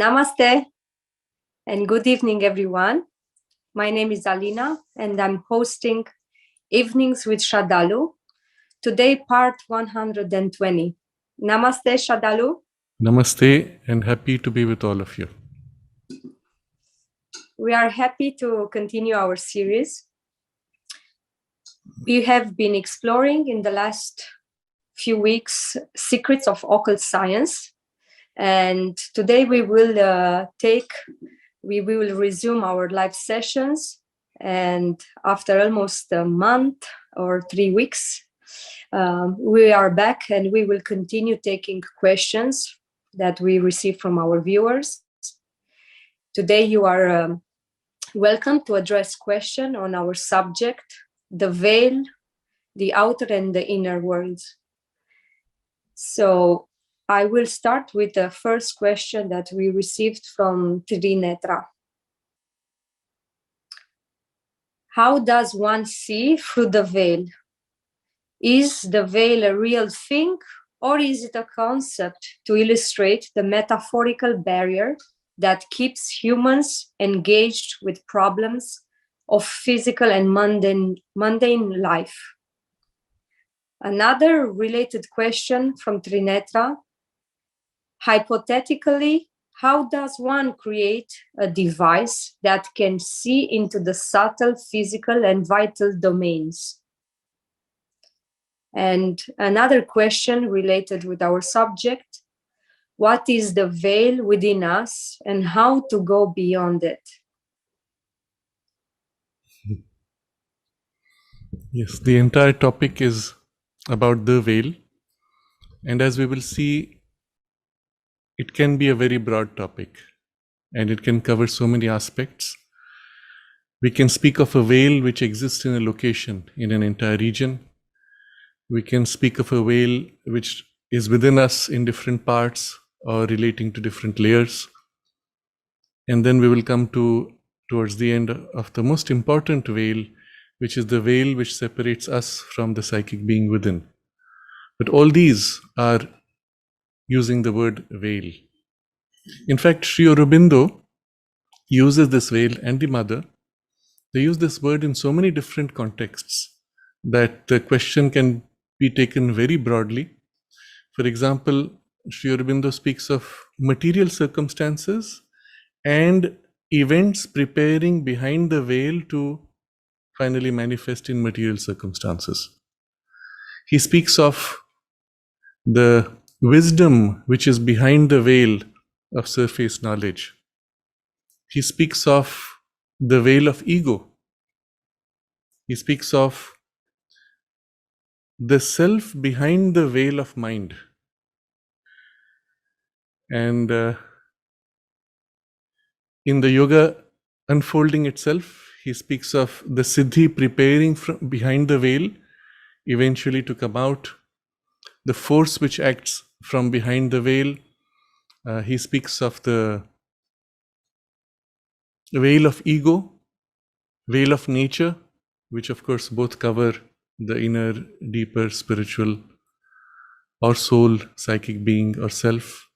Namaste and good evening, everyone. My name is Alina and I'm hosting Evenings with Sraddhalu. Today, part 120. Namaste, Sraddhalu. Namaste and happy to be with all of you. We are happy to continue our series. We have been exploring in the last few weeks secrets of occult science. And today we will resume our live sessions. And after almost a month or 3 weeks, we are back and we will continue taking questions that we receive from our viewers. Today you are welcome to address question on our subject, the veil, the outer and the inner worlds. So I will start with the first question that we received from Trinetra. How does one see through the veil? Is the veil a real thing, or is it a concept to illustrate the metaphorical barrier that keeps humans engaged with problems of physical and mundane life? Another related question from Trinetra. Hypothetically, how does one create a device that can see into the subtle physical and vital domains? And another question related with our subject, what is the veil within us and how to go beyond it? Yes, the entire topic is about the veil. And as we will see, it can be a very broad topic and it can cover so many aspects. We can speak of a veil which exists in a location, in an entire region. We can speak of a veil which is within us in different parts or relating to different layers. And then we will come towards the end of the most important veil, which is the veil which separates us from the psychic being within. But all these are using the word veil. In fact, Sri Aurobindo uses this veil, and the mother, they use this word in so many different contexts that the question can be taken very broadly. For example, Sri Aurobindo speaks of material circumstances and events preparing behind the veil to finally manifest in material circumstances. He speaks of the wisdom which is behind the veil of surface knowledge. He speaks of the veil of ego. He speaks of the self behind the veil of mind. And in the yoga unfolding itself, he speaks of the siddhi preparing from behind the veil, eventually to come out, the force which acts from behind the veil. He speaks of the veil of ego, veil of nature, which of course both cover the inner, deeper spiritual or soul, psychic being or self.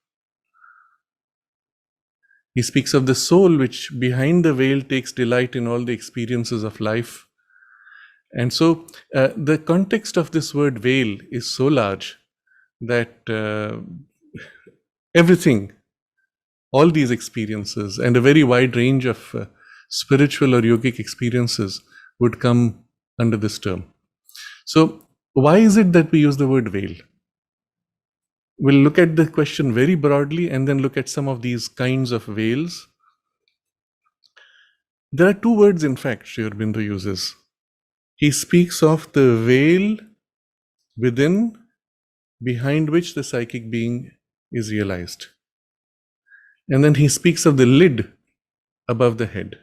He speaks of the soul which behind the veil takes delight in all the experiences of life. And so the context of this word veil is so large that everything, all these experiences and a very wide range of spiritual or yogic experiences would come under this term. So why is it that we use the word veil? We'll look at the question very broadly and then look at some of these kinds of veils. There are two words, in fact, Sri Aurobindo uses. He speaks of the veil within, behind which the psychic being is realized. And then he speaks of the lid above the head.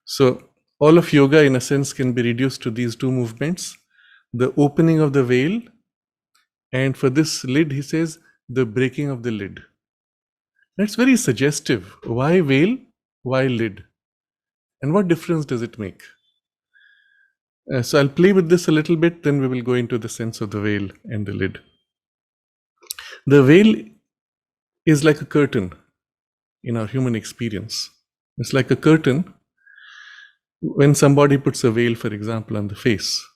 So all of yoga, in a sense, can be reduced to these two movements: the opening of the veil, and for this lid, he says, the breaking of the lid. That's very suggestive. Why veil? Why lid? And what difference does it make? So I'll play with this a little bit, then we will go into the sense of the veil and the lid. The veil is like a curtain. in our human experience. It's like a curtain. When somebody puts a veil, for example, on the face,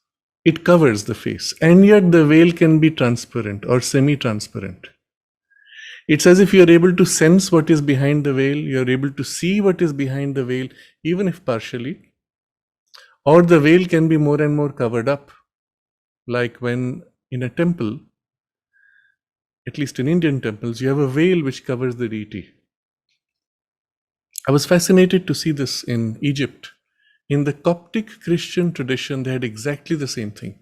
it covers the face, and yet the veil can be transparent or semi-transparent. It's as if you're able to sense what is behind the veil, you're able to see what is behind the veil, even if partially, or the veil can be more and more covered up. Like when in a temple, at least in Indian temples, you have a veil which covers the deity. I was fascinated to see this in Egypt. In the Coptic Christian tradition, they had exactly the same thing.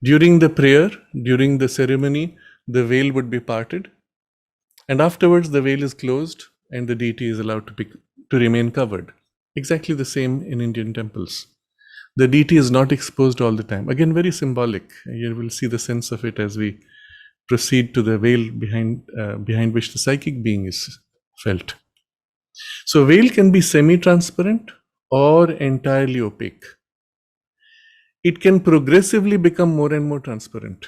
During the prayer, during the ceremony, the veil would be parted, and afterwards the veil is closed and the deity is allowed to remain covered. Exactly the same in Indian temples. The deity is not exposed all the time. Again, very symbolic. You will see the sense of it as we proceed to the veil behind which the psychic being is felt. So veil can be semi-transparent or entirely opaque. It can progressively become more and more transparent.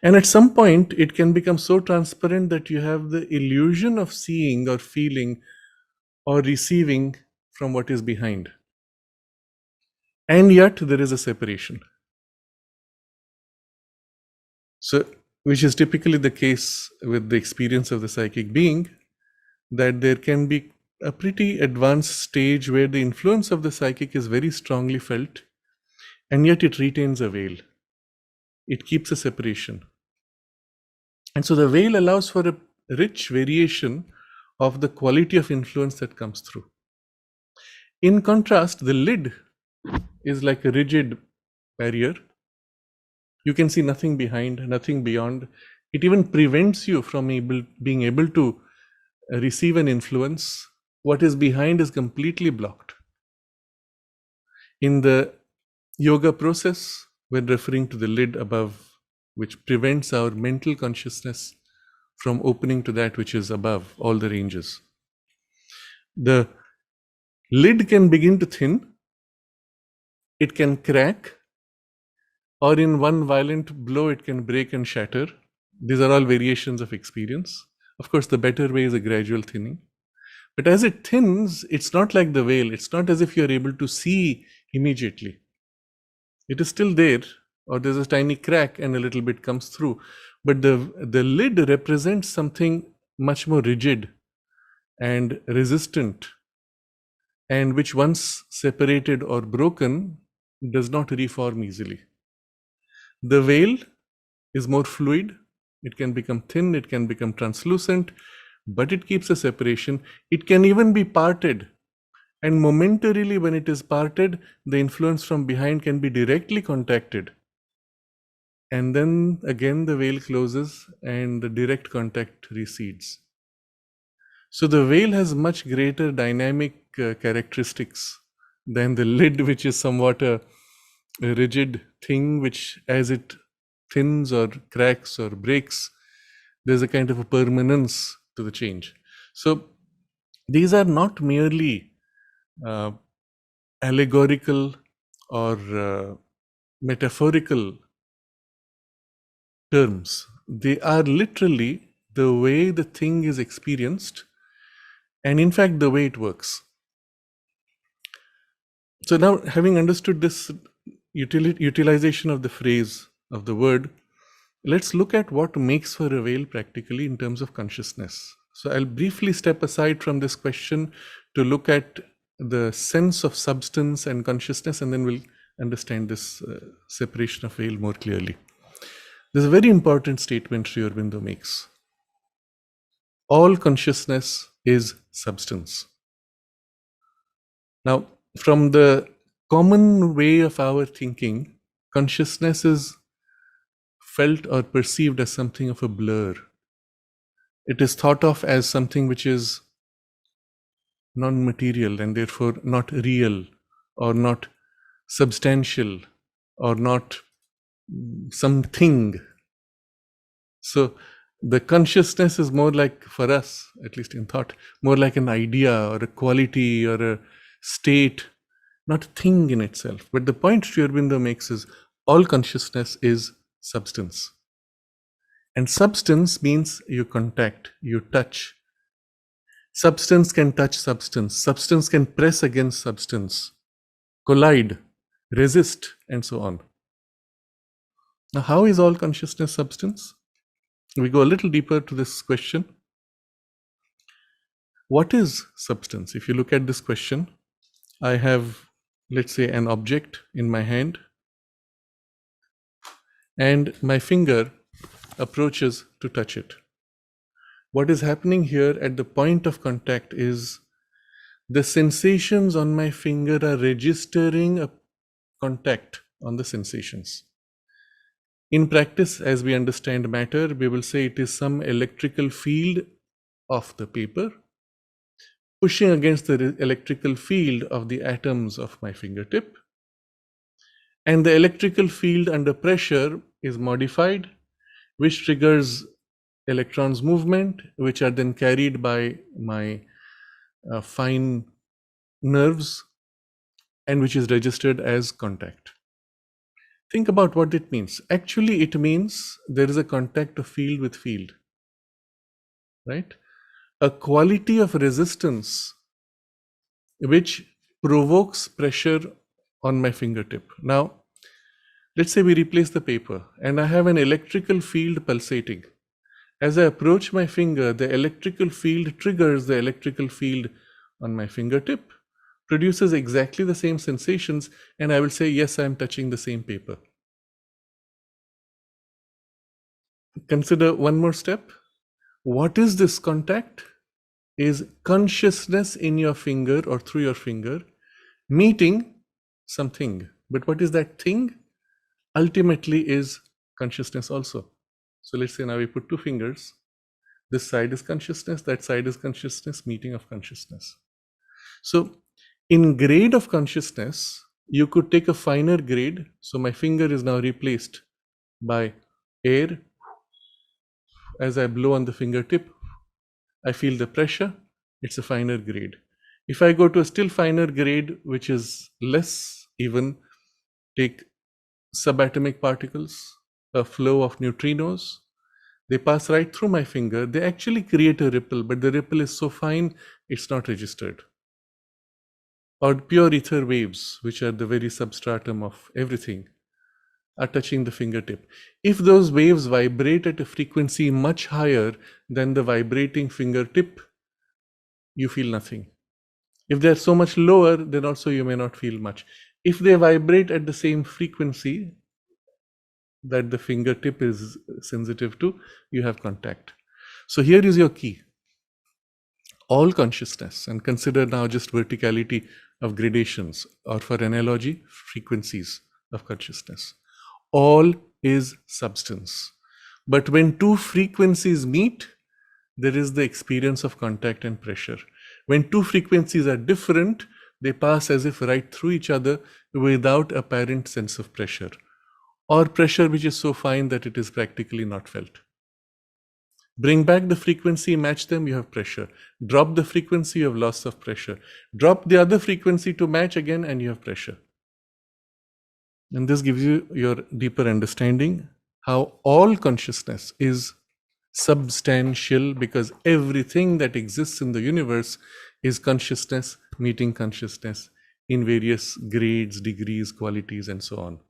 And at some point, it can become so transparent that you have the illusion of seeing or feeling or receiving from what is behind. And yet, there is a separation. So, which is typically the case with the experience of the psychic being, that there can be a pretty advanced stage where the influence of the psychic is very strongly felt, and yet it retains a veil. It keeps a separation. And so the veil allows for a rich variation of the quality of influence that comes through. In contrast, the lid is like a rigid barrier. You can see nothing behind, nothing beyond. It even prevents you from being able to receive an influence. What is behind is completely blocked. In the yoga process, when referring to the lid above, which prevents our mental consciousness from opening to that which is above all the ranges, the lid can begin to thin, it can crack, or in one violent blow it can break and shatter. These are all variations of experience. Of course, the better way is a gradual thinning. But as it thins, it's not like the veil. It's not as if you're able to see immediately. It is still there, or there's a tiny crack and a little bit comes through. But the lid represents something much more rigid and resistant, and which once separated or broken does not reform easily. The veil is more fluid. It can become thin, it can become translucent, but it keeps a separation. It can even be parted. And momentarily, when it is parted, the influence from behind can be directly contacted. And then again, the veil closes and the direct contact recedes. So the veil has much greater dynamic characteristics than the lid, which is somewhat a rigid thing, which as it thins or cracks or breaks, there's a kind of a permanence to the change. So these are not merely allegorical or metaphorical terms. They are literally the way the thing is experienced, and in fact the way it works. So now, having understood this utilization of the phrase, of the word, let's look at what makes for a veil practically in terms of consciousness. So I'll briefly step aside from this question to look at the sense of substance and consciousness, and then we'll understand this separation of veil more clearly. There's a very important statement Sri Aurobindo makes. All consciousness is substance. Now, from the common way of our thinking, consciousness is felt or perceived as something of a blur. It is thought of as something which is non-material and therefore not real or not substantial or not something. So the consciousness is more like, for us, at least in thought, more like an idea or a quality or a state, not a thing in itself. But the point Sri Aurobindo makes is all consciousness is substance. And substance means you contact, you touch. Substance can touch substance. Substance can press against substance, collide, resist, and so on. Now, how is all consciousness substance? We go a little deeper to this question. What is substance? If you look at this question, I have, let's say, an object in my hand, and my finger approaches to touch it. What is happening here at the point of contact is the sensations on my finger are registering a contact on the sensations. In practice, as we understand matter, we will say it is some electrical field of the paper pushing against the electrical field of the atoms of my fingertip. And the electrical field under pressure is modified, which triggers electrons movement, which are then carried by my fine nerves, and which is registered as contact. Think about what it means. Actually, it means there is a contact of field with field, right? A quality of resistance which provokes pressure on my fingertip. Now, let's say we replace the paper and I have an electrical field pulsating. As I approach my finger, the electrical field triggers the electrical field on my fingertip, produces exactly the same sensations, and I will say, yes, I am touching the same paper. Consider one more step. What is this contact? Is consciousness in your finger or through your finger meeting something. But what is that thing? Ultimately is consciousness also. So let's say now we put two fingers. This side is consciousness, that side is consciousness, meeting of consciousness. So in grade of consciousness, you could take a finer grade. So my finger is now replaced by air. As I blow on the fingertip, I feel the pressure. It's a finer grade. If I go to a still finer grade, which is less even, take subatomic particles, a flow of neutrinos, they pass right through my finger. They actually create a ripple, but the ripple is so fine, it's not registered. Or pure ether waves, which are the very substratum of everything, are touching the fingertip. If those waves vibrate at a frequency much higher than the vibrating fingertip, you feel nothing. If they're so much lower, then also you may not feel much. If they vibrate at the same frequency that the fingertip is sensitive to, you have contact. So here is your key. All consciousness, and consider now just verticality of gradations, or for analogy, frequencies of consciousness. All is substance. But when two frequencies meet, there is the experience of contact and pressure. When two frequencies are different, they pass as if right through each other without apparent sense of pressure, or pressure which is so fine that it is practically not felt. Bring back the frequency, match them, you have pressure. Drop the frequency, you have loss of pressure. Drop the other frequency to match again, and you have pressure. And this gives you your deeper understanding how all consciousness is substantial, because everything that exists in the universe is consciousness meeting consciousness in various grades, degrees, qualities, and so on.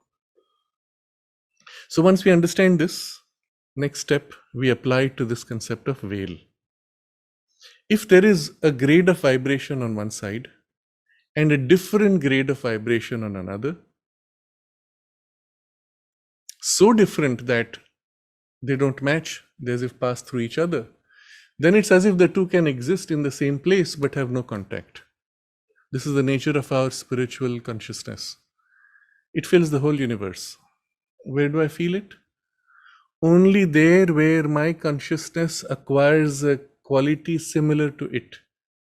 So once we understand this, next step we apply to this concept of veil. If there is a grade of vibration on one side and a different grade of vibration on another, so different that they don't match, they as if pass through each other, then it's as if the two can exist in the same place but have no contact. This is the nature of our spiritual consciousness. It fills the whole universe. Where do I feel it? Only there where my consciousness acquires a quality similar to it,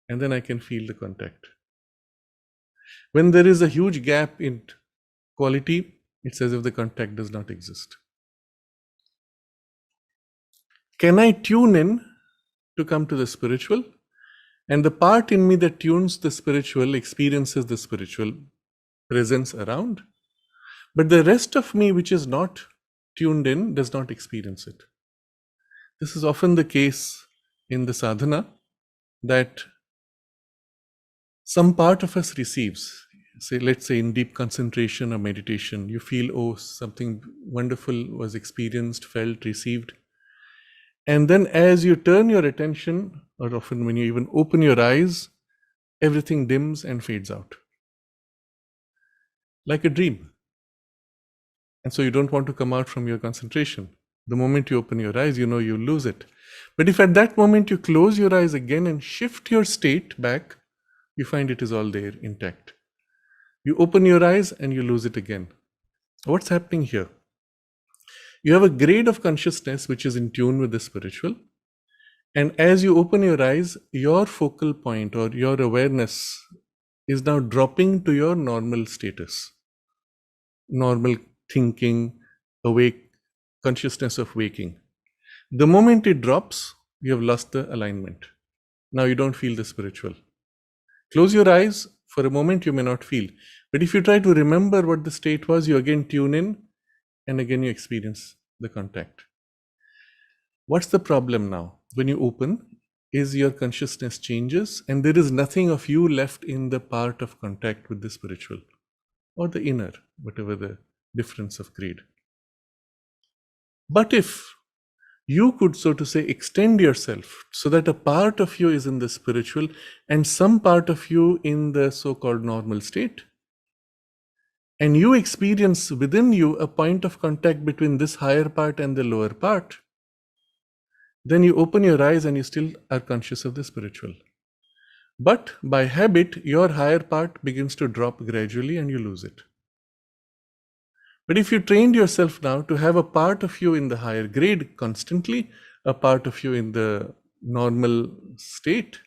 and then I can feel the contact. When there is a huge gap in quality, it's as if the contact does not exist. Can I tune in to come to the spiritual? And the part in me that tunes the spiritual experiences the spiritual presence around, but the rest of me which is not tuned in does not experience it. This is often the case in the sadhana, that some part of us receives. Say, let's say in deep concentration or meditation, you feel, oh, something wonderful was experienced, felt, received. And then as you turn your attention, or often when you even open your eyes, everything dims and fades out. Like a dream. And so you don't want to come out from your concentration. The moment you open your eyes, you know you lose it. But if at that moment you close your eyes again and shift your state back, you find it is all there intact. You open your eyes and you lose it again. What's happening here? You have a grade of consciousness which is in tune with the spiritual. And as you open your eyes, your focal point or your awareness is now dropping to your normal status. Normal thinking, awake, consciousness of waking. The moment it drops, you have lost the alignment. Now you don't feel the spiritual. Close your eyes. For a moment, you may not feel. But if you try to remember what the state was, you again tune in and again you experience the contact. What's the problem now? When you open, is your consciousness changes and there is nothing of you left in the part of contact with the spiritual or the inner, whatever the difference of grade. But if you could, so to say, extend yourself so that a part of you is in the spiritual and some part of you in the so-called normal state, and you experience within you a point of contact between this higher part and the lower part, then you open your eyes and you still are conscious of the spiritual. But by habit, your higher part begins to drop gradually and you lose it. But if you trained yourself now to have a part of you in the higher grade constantly, a part of you in the normal state,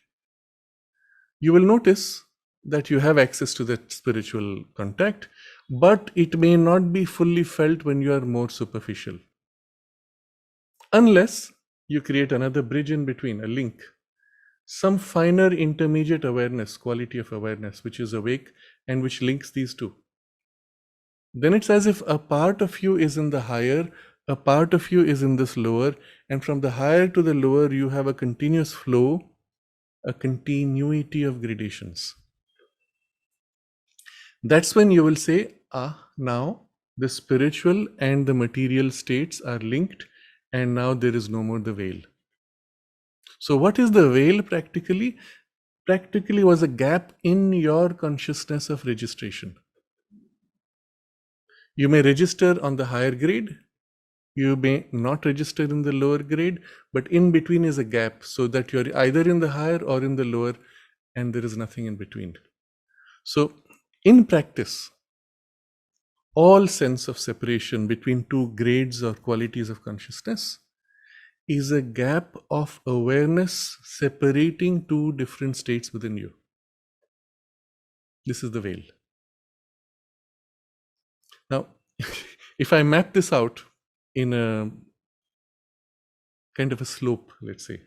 you will notice that you have access to that spiritual contact, but it may not be fully felt when you are more superficial. Unless you create another bridge in between, a link, some finer intermediate awareness, quality of awareness, which is awake and which links these two. Then it's as if a part of you is in the higher, a part of you is in this lower, and from the higher to the lower, you have a continuous flow, a continuity of gradations. That's when you will say, now the spiritual and the material states are linked, and now there is no more the veil. So what is the veil practically? Practically was a gap in your consciousness of registration. You may register on the higher grade, you may not register in the lower grade, but in between is a gap so that you're either in the higher or in the lower and there is nothing in between. So in practice, all sense of separation between two grades or qualities of consciousness is a gap of awareness separating two different states within you. This is the veil. Now, if I map this out in a kind of a slope, let's say,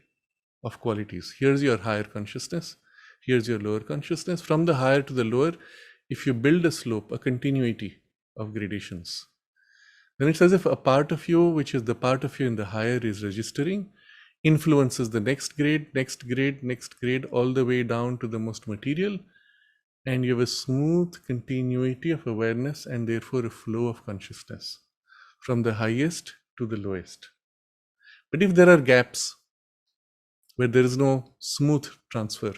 of qualities, here's your higher consciousness, here's your lower consciousness. From the higher to the lower, if you build a slope, a continuity of gradations, then it's as if a part of you, which is the part of you in the higher, is registering, influences the next grade, next grade, next grade, all the way down to the most material, and you have a smooth continuity of awareness and therefore a flow of consciousness from the highest to the lowest. But if there are gaps where there is no smooth transfer,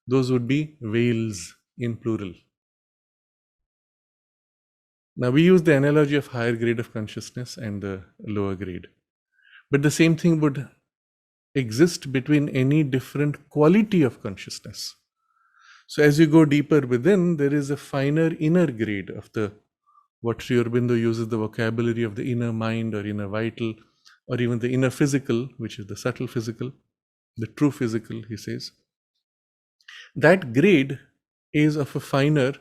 those would be veils in plural. Now we use the analogy of higher grade of consciousness and the lower grade. But the same thing would exist between any different quality of consciousness. So as you go deeper within, there is a finer inner grade of the, what Sri Aurobindo uses the vocabulary of the inner mind or inner vital, or even the inner physical, which is the subtle physical, the true physical, he says. That grade is of a finer,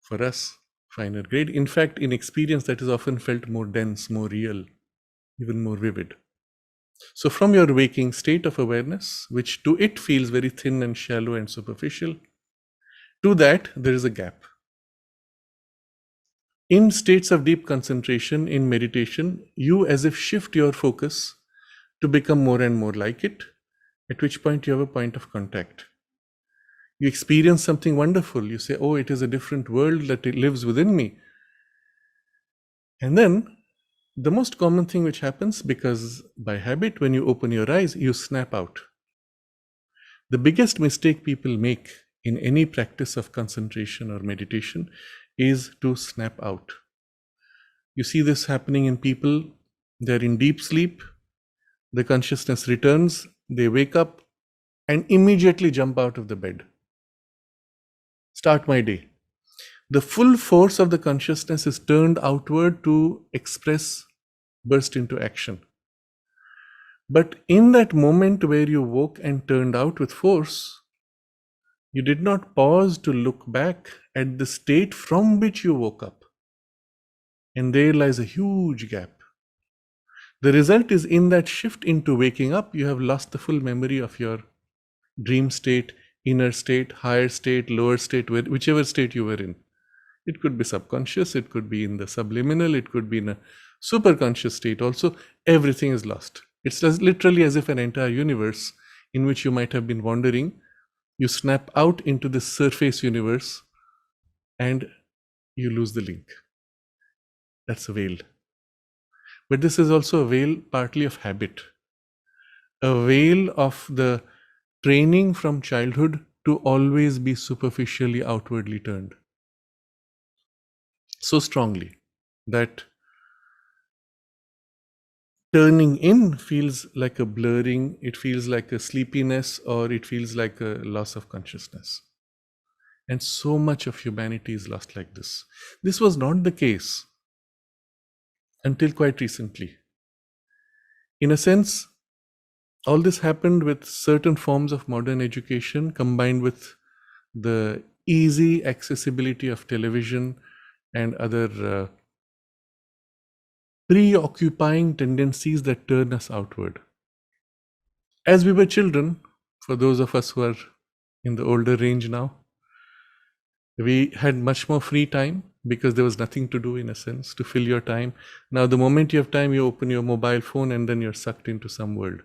for us, finer grade. In fact, in experience, that is often felt more dense, more real, even more vivid. So from your waking state of awareness, which to it feels very thin and shallow and superficial, to that there is a gap. In states of deep concentration, in meditation, you as if shift your focus to become more and more like it, at which point you have a point of contact. You experience something wonderful. You say, oh, it is a different world that it lives within me. And then the most common thing which happens, because by habit, when you open your eyes, you snap out. The biggest mistake people make in any practice of concentration or meditation is to snap out. You see this happening in people. They're in deep sleep, the consciousness returns, they wake up and immediately jump out of the bed. Start my day. The full force of the consciousness is turned outward to express, burst into action. But in that moment where you woke and turned out with force, you did not pause to look back at the state from which you woke up. And there lies a huge gap. The result is, in that shift into waking up, you have lost the full memory of your dream state, inner state, higher state, lower state, whichever state you were in. It could be subconscious, it could be in the subliminal, it could be in a superconscious state also. Everything is lost. It's literally as if an entire universe in which you might have been wandering, you snap out into the surface universe and you lose the link. That's a veil. But this is also a veil partly of habit, a veil of the training from childhood to always be superficially outwardly turned. So strongly that turning in feels like a blurring, it feels like a sleepiness, or it feels like a loss of consciousness. And so much of humanity is lost like this. This was not the case until quite recently. In a sense, all this happened with certain forms of modern education combined with the easy accessibility of television and other preoccupying tendencies that turn us outward. As we were children, for those of us who are in the older range now, we had much more free time because there was nothing to do, in a sense, to fill your time. Now, the moment you have time, you open your mobile phone and then you're sucked into some world.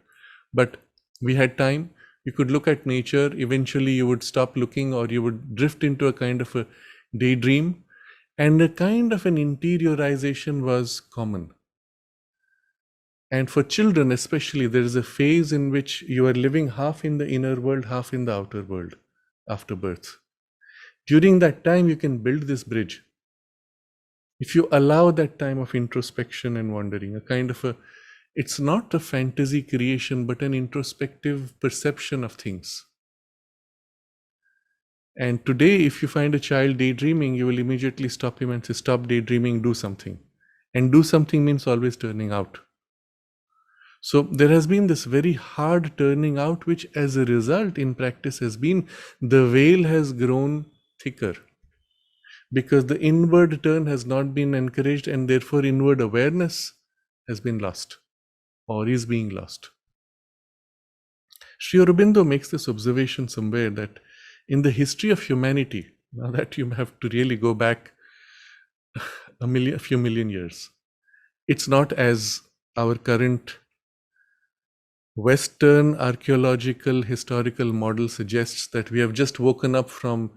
But we had time. You could look at nature. Eventually, you would stop looking, or you would drift into a kind of a daydream. And a kind of an interiorization was common. And for children especially, there is a phase in which you are living half in the inner world, half in the outer world after birth. During that time, you can build this bridge. If you allow that time of introspection and wandering, a kind of a, it's not a fantasy creation, but an introspective perception of things. And today, if you find a child daydreaming, you will immediately stop him and say, stop daydreaming, do something. And do something means always turning out. So there has been this very hard turning out, which as a result in practice has been, the veil has grown thicker. Because the inward turn has not been encouraged, and therefore inward awareness has been lost or is being lost. Sri Aurobindo makes this observation somewhere that in the history of humanity, now that you have to really go back a few million years, it's not as our current Western archaeological historical model suggests, that we have just woken up from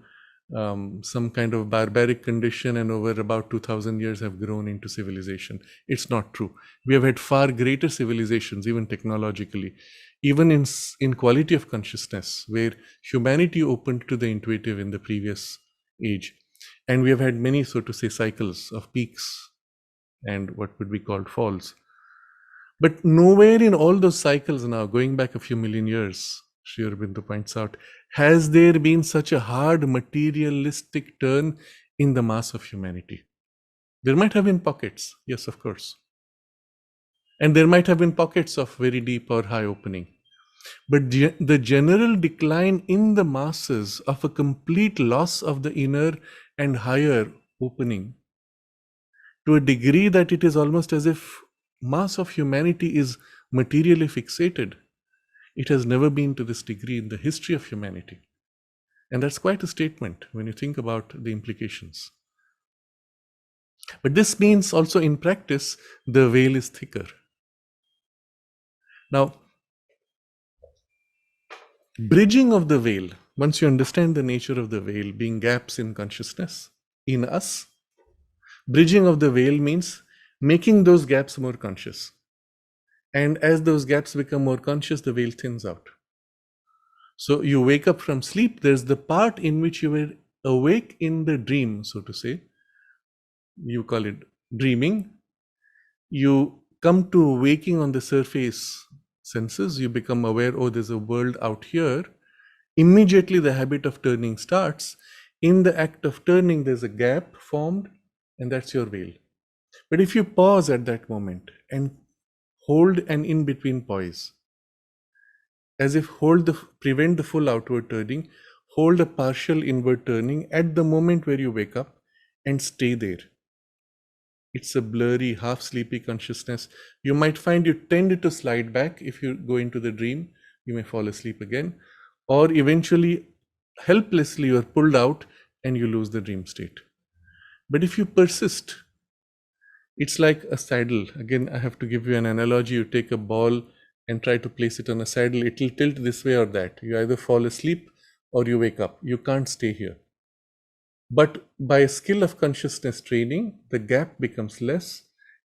some kind of barbaric condition and over about 2000 years have grown into civilization. It's not true. We have had far greater civilizations, even technologically, even in quality of consciousness, where humanity opened to the intuitive in the previous age. And we have had many, so to say, cycles of peaks and what would be called falls. But nowhere in all those cycles now, going back a few million years, Sri Aurobindo points out, has there been such a hard materialistic turn in the mass of humanity. There might have been pockets, yes, of course. And there might have been pockets of very deep or high opening. But the general decline in the masses of a complete loss of the inner and higher opening, to a degree that it is almost as if mass of humanity is materially fixated. It has never been to this degree in the history of humanity. And that's quite a statement when you think about the implications. But this means also in practice, the veil is thicker. Now, Bridging of the veil, once you understand the nature of the veil being gaps in consciousness in us, bridging of the veil means making those gaps more conscious. And as those gaps become more conscious, the veil thins out. So you wake up from sleep, there's the part in which you were awake in the dream, so to say. You call it dreaming. You come to waking on the surface senses, you become aware, oh, there's a world out here. Immediately the habit of turning starts. In the act of turning, there's a gap formed, and that's your veil. But if you pause at that moment and hold an in-between poise, as if prevent the full outward turning, hold a partial inward turning at the moment where you wake up and stay there. It's a blurry, half sleepy consciousness. You might find you tend to slide back if you go into the dream. You may fall asleep again, or eventually, helplessly, you are pulled out and you lose the dream state. But if you persist, it's like a saddle. Again, I have to give you an analogy. You take a ball and try to place it on a saddle. It will tilt this way or that. You either fall asleep or you wake up. You can't stay here. But by a skill of consciousness training, the gap becomes less,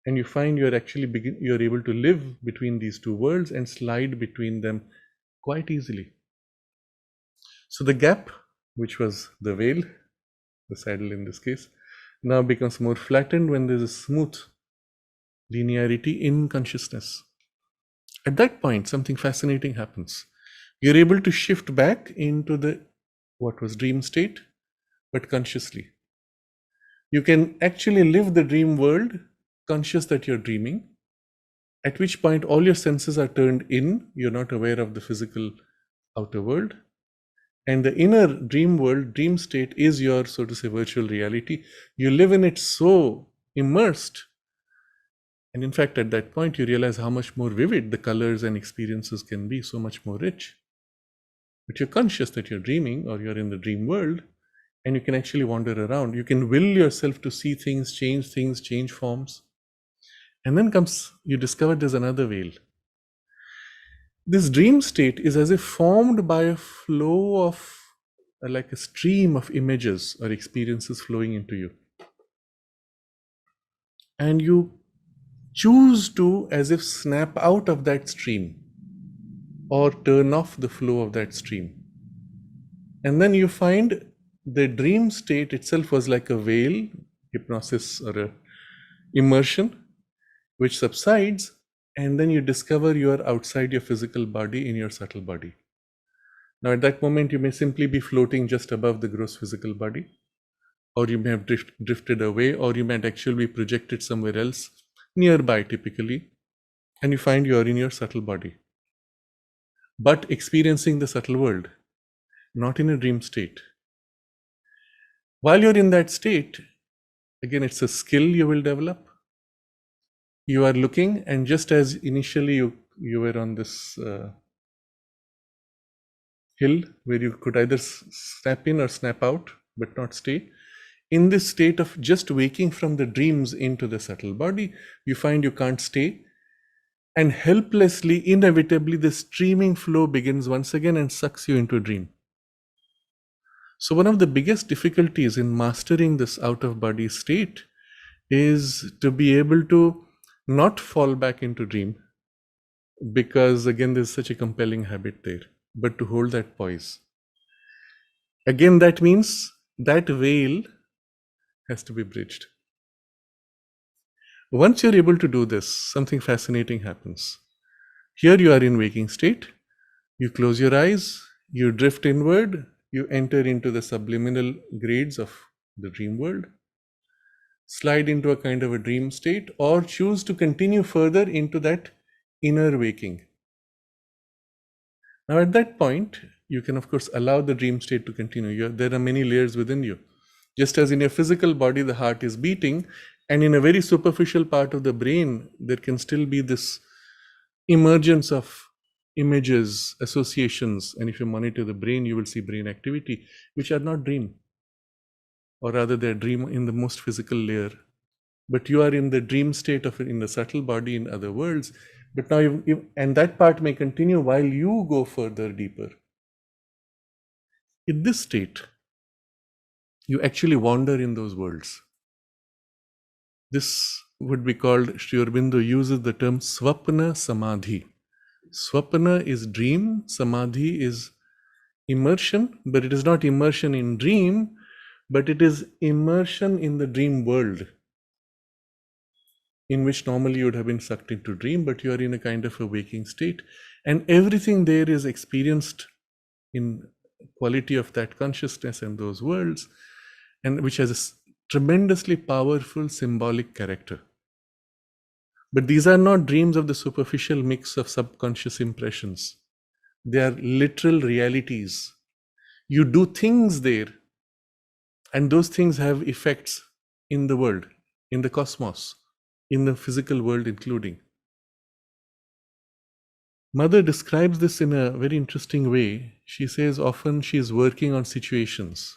and you find you're able to live between these two worlds and slide between them quite easily. So the gap, which was the veil, the saddle in this case, now becomes more flattened when there's a smooth linearity in consciousness. At that point, something fascinating happens. You're able to shift back into the what was dream state, but consciously. You can actually live the dream world conscious that you're dreaming, at which point all your senses are turned in. You're not aware of the physical outer world. And the inner dream world, dream state, is your, so to say, virtual reality. You live in it so immersed. And in fact, at that point, you realize how much more vivid the colors and experiences can be, so much more rich. But you're conscious that you're dreaming or you're in the dream world, and you can actually wander around. You can will yourself to see things, change forms. And then you discover there's another veil. This dream state is as if formed by a flow of, like a stream of images or experiences flowing into you. And you choose to, as if, snap out of that stream or turn off the flow of that stream. And then you find the dream state itself was like a veil, hypnosis or a immersion, which subsides, and then you discover you are outside your physical body in your subtle body. Now at that moment, you may simply be floating just above the gross physical body, or you may have drifted away, or you might actually be projected somewhere else, nearby typically, and you find you are in your subtle body, but experiencing the subtle world, not in a dream state. While you're in that state, again, it's a skill you will develop. You are looking, and just as initially you were on this hill where you could either snap in or snap out, but not stay. In this state of just waking from the dreams into the subtle body, you find you can't stay. And helplessly, inevitably, the streaming flow begins once again and sucks you into a dream. So one of the biggest difficulties in mastering this out-of-body state is to be able to not fall back into dream, because again, there's such a compelling habit there, but to hold that poise. Again, that means that veil has to be bridged. Once you're able to do this, something fascinating happens. Here you are in waking state, you close your eyes, you drift inward, you enter into the subliminal grades of the dream world, slide into a kind of a dream state, or choose to continue further into that inner waking. Now at that point, you can of course allow the dream state to continue. There are many layers within you. Just as in your physical body, the heart is beating, and in a very superficial part of the brain, there can still be this emergence of images, associations, and if you monitor the brain, you will see brain activity, which are not dream, or rather they're dream in the most physical layer. But you are in the dream state of in the subtle body in other worlds. But now and that part may continue while you go further deeper. In this state, you actually wander in those worlds. This would be called, Sri Aurobindo uses the term swapna samadhi. Swapna is dream, samadhi is immersion, but it is not immersion in dream, but it is immersion in the dream world, in which normally you would have been sucked into dream, but you are in a kind of a waking state, and everything there is experienced in quality of that consciousness and those worlds, and which has a tremendously powerful symbolic character. But these are not dreams of the superficial mix of subconscious impressions. They are literal realities. You do things there, and those things have effects in the world, in the cosmos, in the physical world including. Mother describes this in a very interesting way. She says often she is working on situations.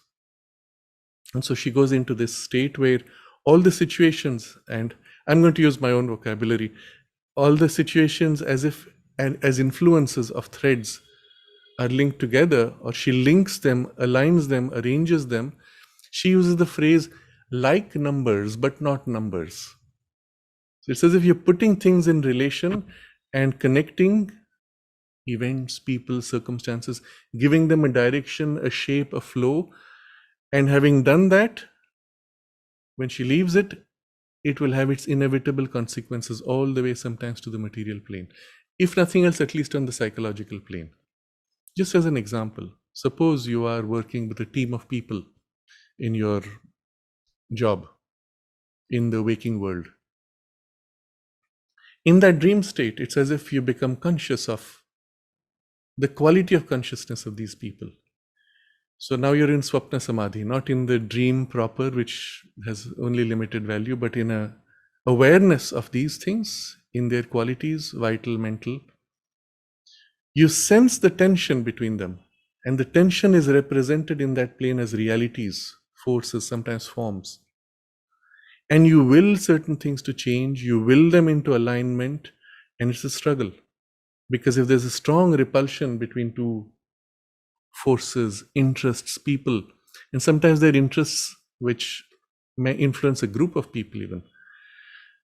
And so she goes into this state where all the situations, and I'm going to use my own vocabulary, all the situations as if and as influences of threads are linked together, or she links them, aligns them, arranges them. She uses the phrase like numbers, but not numbers. So it's as if you're putting things in relation and connecting events, people, circumstances, giving them a direction, a shape, a flow. And having done that, when she leaves it, it will have its inevitable consequences all the way sometimes to the material plane. If nothing else, at least on the psychological plane. Just as an example, suppose you are working with a team of people in your job, in the waking world. In that dream state, it's as if you become conscious of the quality of consciousness of these people. So now you're in swapna samadhi, not in the dream proper, which has only limited value, but in a awareness of these things, in their qualities, vital, mental. You sense the tension between them, and the tension is represented in that plane as realities, forces, sometimes forms. And you will certain things to change, you will them into alignment, and it's a struggle. Because if there's a strong repulsion between two forces, interests, people, and sometimes they're interests which may influence a group of people even,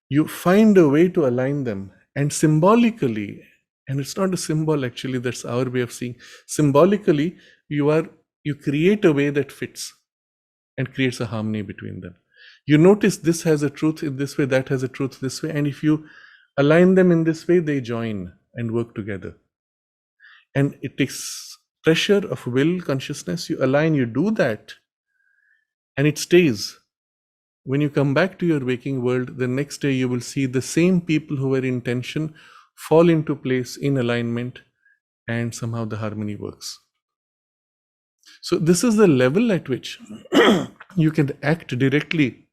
you find a way to align them. And symbolically, and it's not a symbol actually, that's our way of seeing, symbolically you create a way that fits and creates a harmony between them. You notice this has a truth in this way, that has a truth this way, and if you align them in this way, they join and work together. And it takes pressure of will, consciousness. You align, you do that, and it stays. When you come back to your waking world, the next day you will see the same people who were in tension fall into place in alignment, and somehow the harmony works. So this is the level at which you can act directly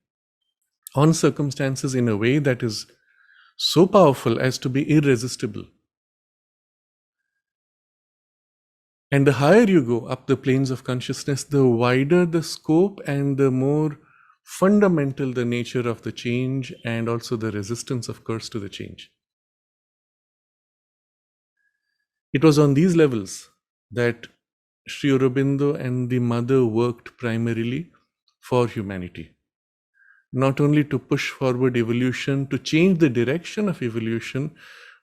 on circumstances in a way that is so powerful as to be irresistible. And the higher you go up the planes of consciousness, the wider the scope and the more fundamental the nature of the change, and also the resistance, of course, to the change. It was on these levels that Sri Aurobindo and the mother worked primarily for humanity. Not only to push forward evolution, to change the direction of evolution,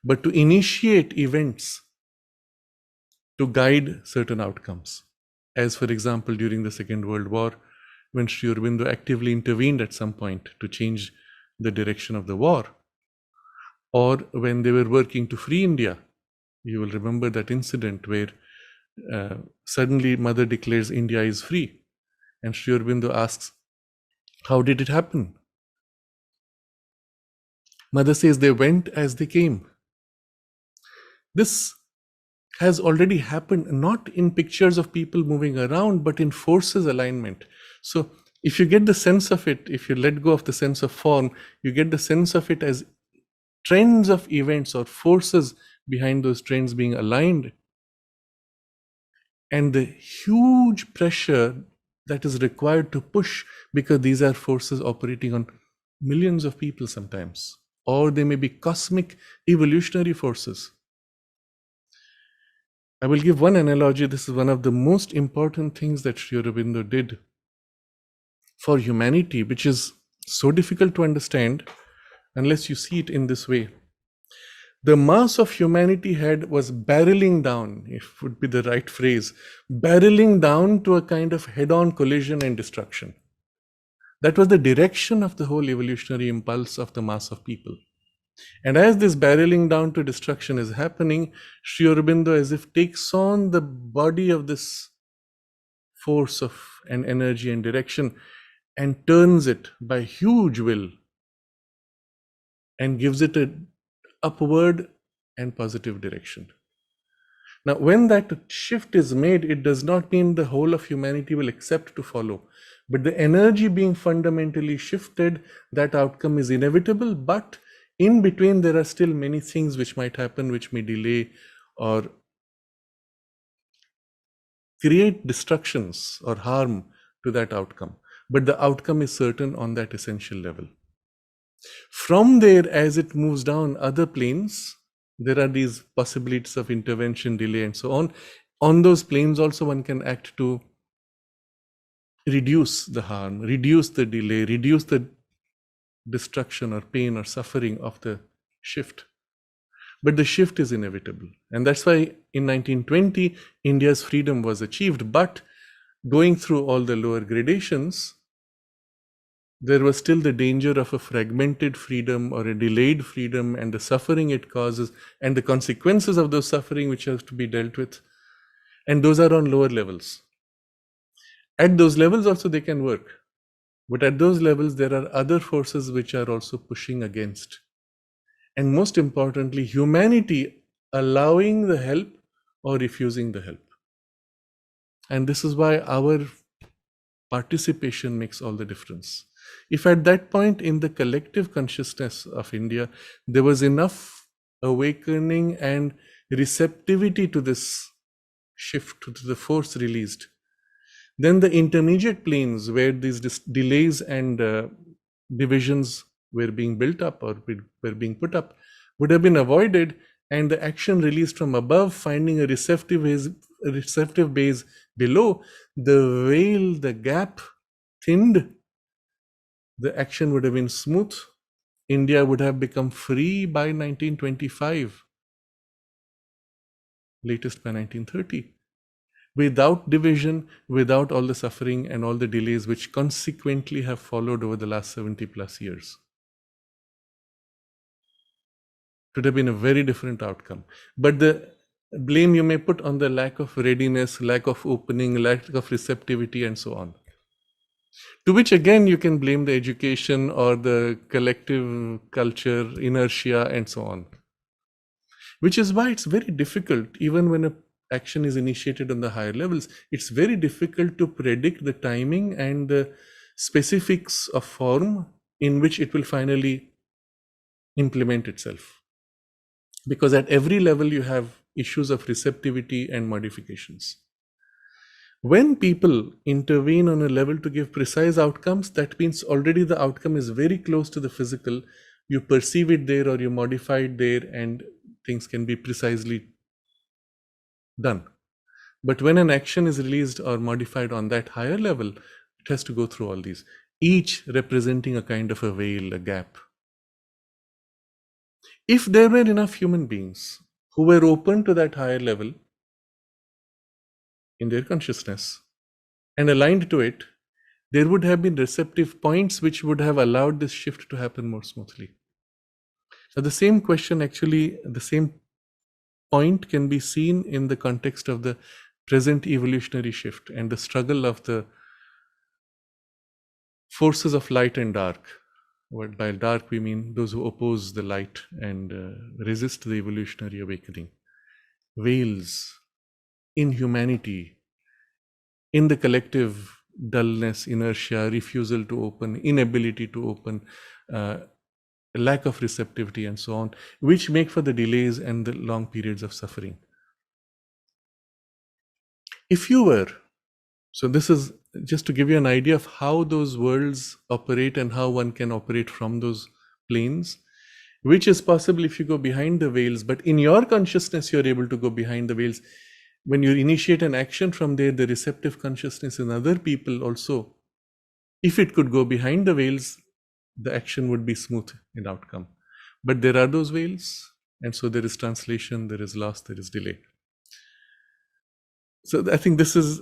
but to initiate events to guide certain outcomes. As for example, during the Second World War, when Sri Aurobindo actively intervened at some point to change the direction of the war, or when they were working to free India. You will remember that incident where suddenly Mother declares India is free, and Sri Aurobindo asks, how did it happen? Mother says they went as they came. This has already happened, not in pictures of people moving around, but in forces alignment. So if you get the sense of it, if you let go of the sense of form, you get the sense of it as trends of events or forces behind those trends being aligned. And the huge pressure that is required to push, because these are forces operating on millions of people sometimes, or they may be cosmic evolutionary forces. I will give one analogy. This is one of the most important things that Sri Aurobindo did for humanity, which is so difficult to understand unless you see it in this way. The mass of humanity was barreling down, if would be the right phrase, barreling down to a kind of head-on collision and destruction. That was the direction of the whole evolutionary impulse of the mass of people. And as this barreling down to destruction is happening, Sri Aurobindo as if takes on the body of this force of an energy and direction and turns it by huge will and gives it an upward and positive direction. Now, when that shift is made, it does not mean the whole of humanity will accept to follow. But the energy being fundamentally shifted, that outcome is inevitable. But in between, there are still many things which might happen, which may delay or create destructions or harm to that outcome. But the outcome is certain on that essential level. From there, as it moves down other planes, there are these possibilities of intervention, delay, and so on. On those planes also, one can act to reduce the harm, reduce the delay, reduce the destruction or pain or suffering of the shift. But the shift is inevitable. And that's why in 1920, India's freedom was achieved. But going through all the lower gradations, there was still the danger of a fragmented freedom or a delayed freedom and the suffering it causes and the consequences of those suffering which has to be dealt with. And those are on lower levels. At those levels also they can work. But at those levels there are other forces which are also pushing against. And most importantly, humanity allowing the help or refusing the help. And this is why our participation makes all the difference. If at that point in the collective consciousness of India, there was enough awakening and receptivity to this shift, to the force released, then the intermediate planes where these delays and divisions were being built up or were being put up would have been avoided, and the action released from above finding a receptive base below, the veil, the gap thinned, the action would have been smooth. India would have become free by 1925, latest by 1930, without division, without all the suffering and all the delays which consequently have followed over the last 70 plus years. It would have been a very different outcome. But the blame you may put on the lack of readiness, lack of opening, lack of receptivity, and so on. To which again you can blame the education or the collective culture, inertia, and so on. Which is why it's very difficult, even when an action is initiated on the higher levels, it's very difficult to predict the timing and the specifics of form in which it will finally implement itself. Because at every level you have issues of receptivity and modifications. When people intervene on a level to give precise outcomes, that means already the outcome is very close to the physical. You perceive it there or you modify it there and things can be precisely done. But when an action is released or modified on that higher level, it has to go through all these, each representing a kind of a veil, a gap. If there were enough human beings who were open to that higher level in their consciousness and aligned to it, there would have been receptive points which would have allowed this shift to happen more smoothly. So the same question, actually, the same point can be seen in the context of the present evolutionary shift and the struggle of the forces of light and dark. What by dark we mean those who oppose the light and resist the evolutionary awakening. Veils in humanity, in the collective dullness, inertia, refusal to open, inability to open, lack of receptivity, and so on, which make for the delays and the long periods of suffering. If you were, so this is just to give you an idea of how those worlds operate and how one can operate from those planes, which is possible if you go behind the veils, but in your consciousness you're able to go behind the veils. when you initiate an action from there, the receptive consciousness in other people also, if it could go behind the veils, the action would be smooth in outcome. But there are those veils, and so there is translation, there is loss, there is delay. So I think this is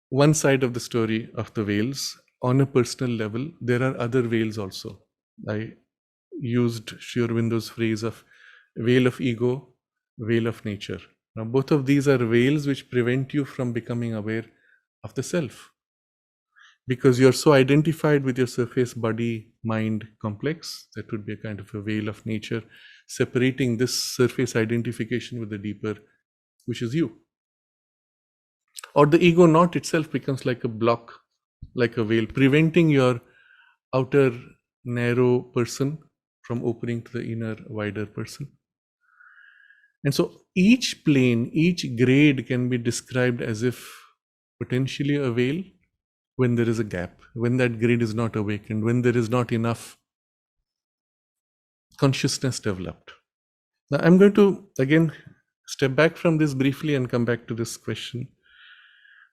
one side of the story of the veils. On a personal level, there are other veils also. I used Sri Aurobindo's phrase of veil of ego, veil of nature. Now, both of these are veils which prevent you from becoming aware of the self. Because you're so identified with your surface body mind complex, that would be a kind of a veil of nature, separating this surface identification with the deeper, which is you. Or the ego knot itself becomes like a block, like a veil, preventing your outer narrow person from opening to the inner wider person. And so each plane, each grade can be described as if potentially a veil when there is a gap, when that grade is not awakened, when there is not enough consciousness developed. Now I'm going to again step back from this briefly and come back to this question.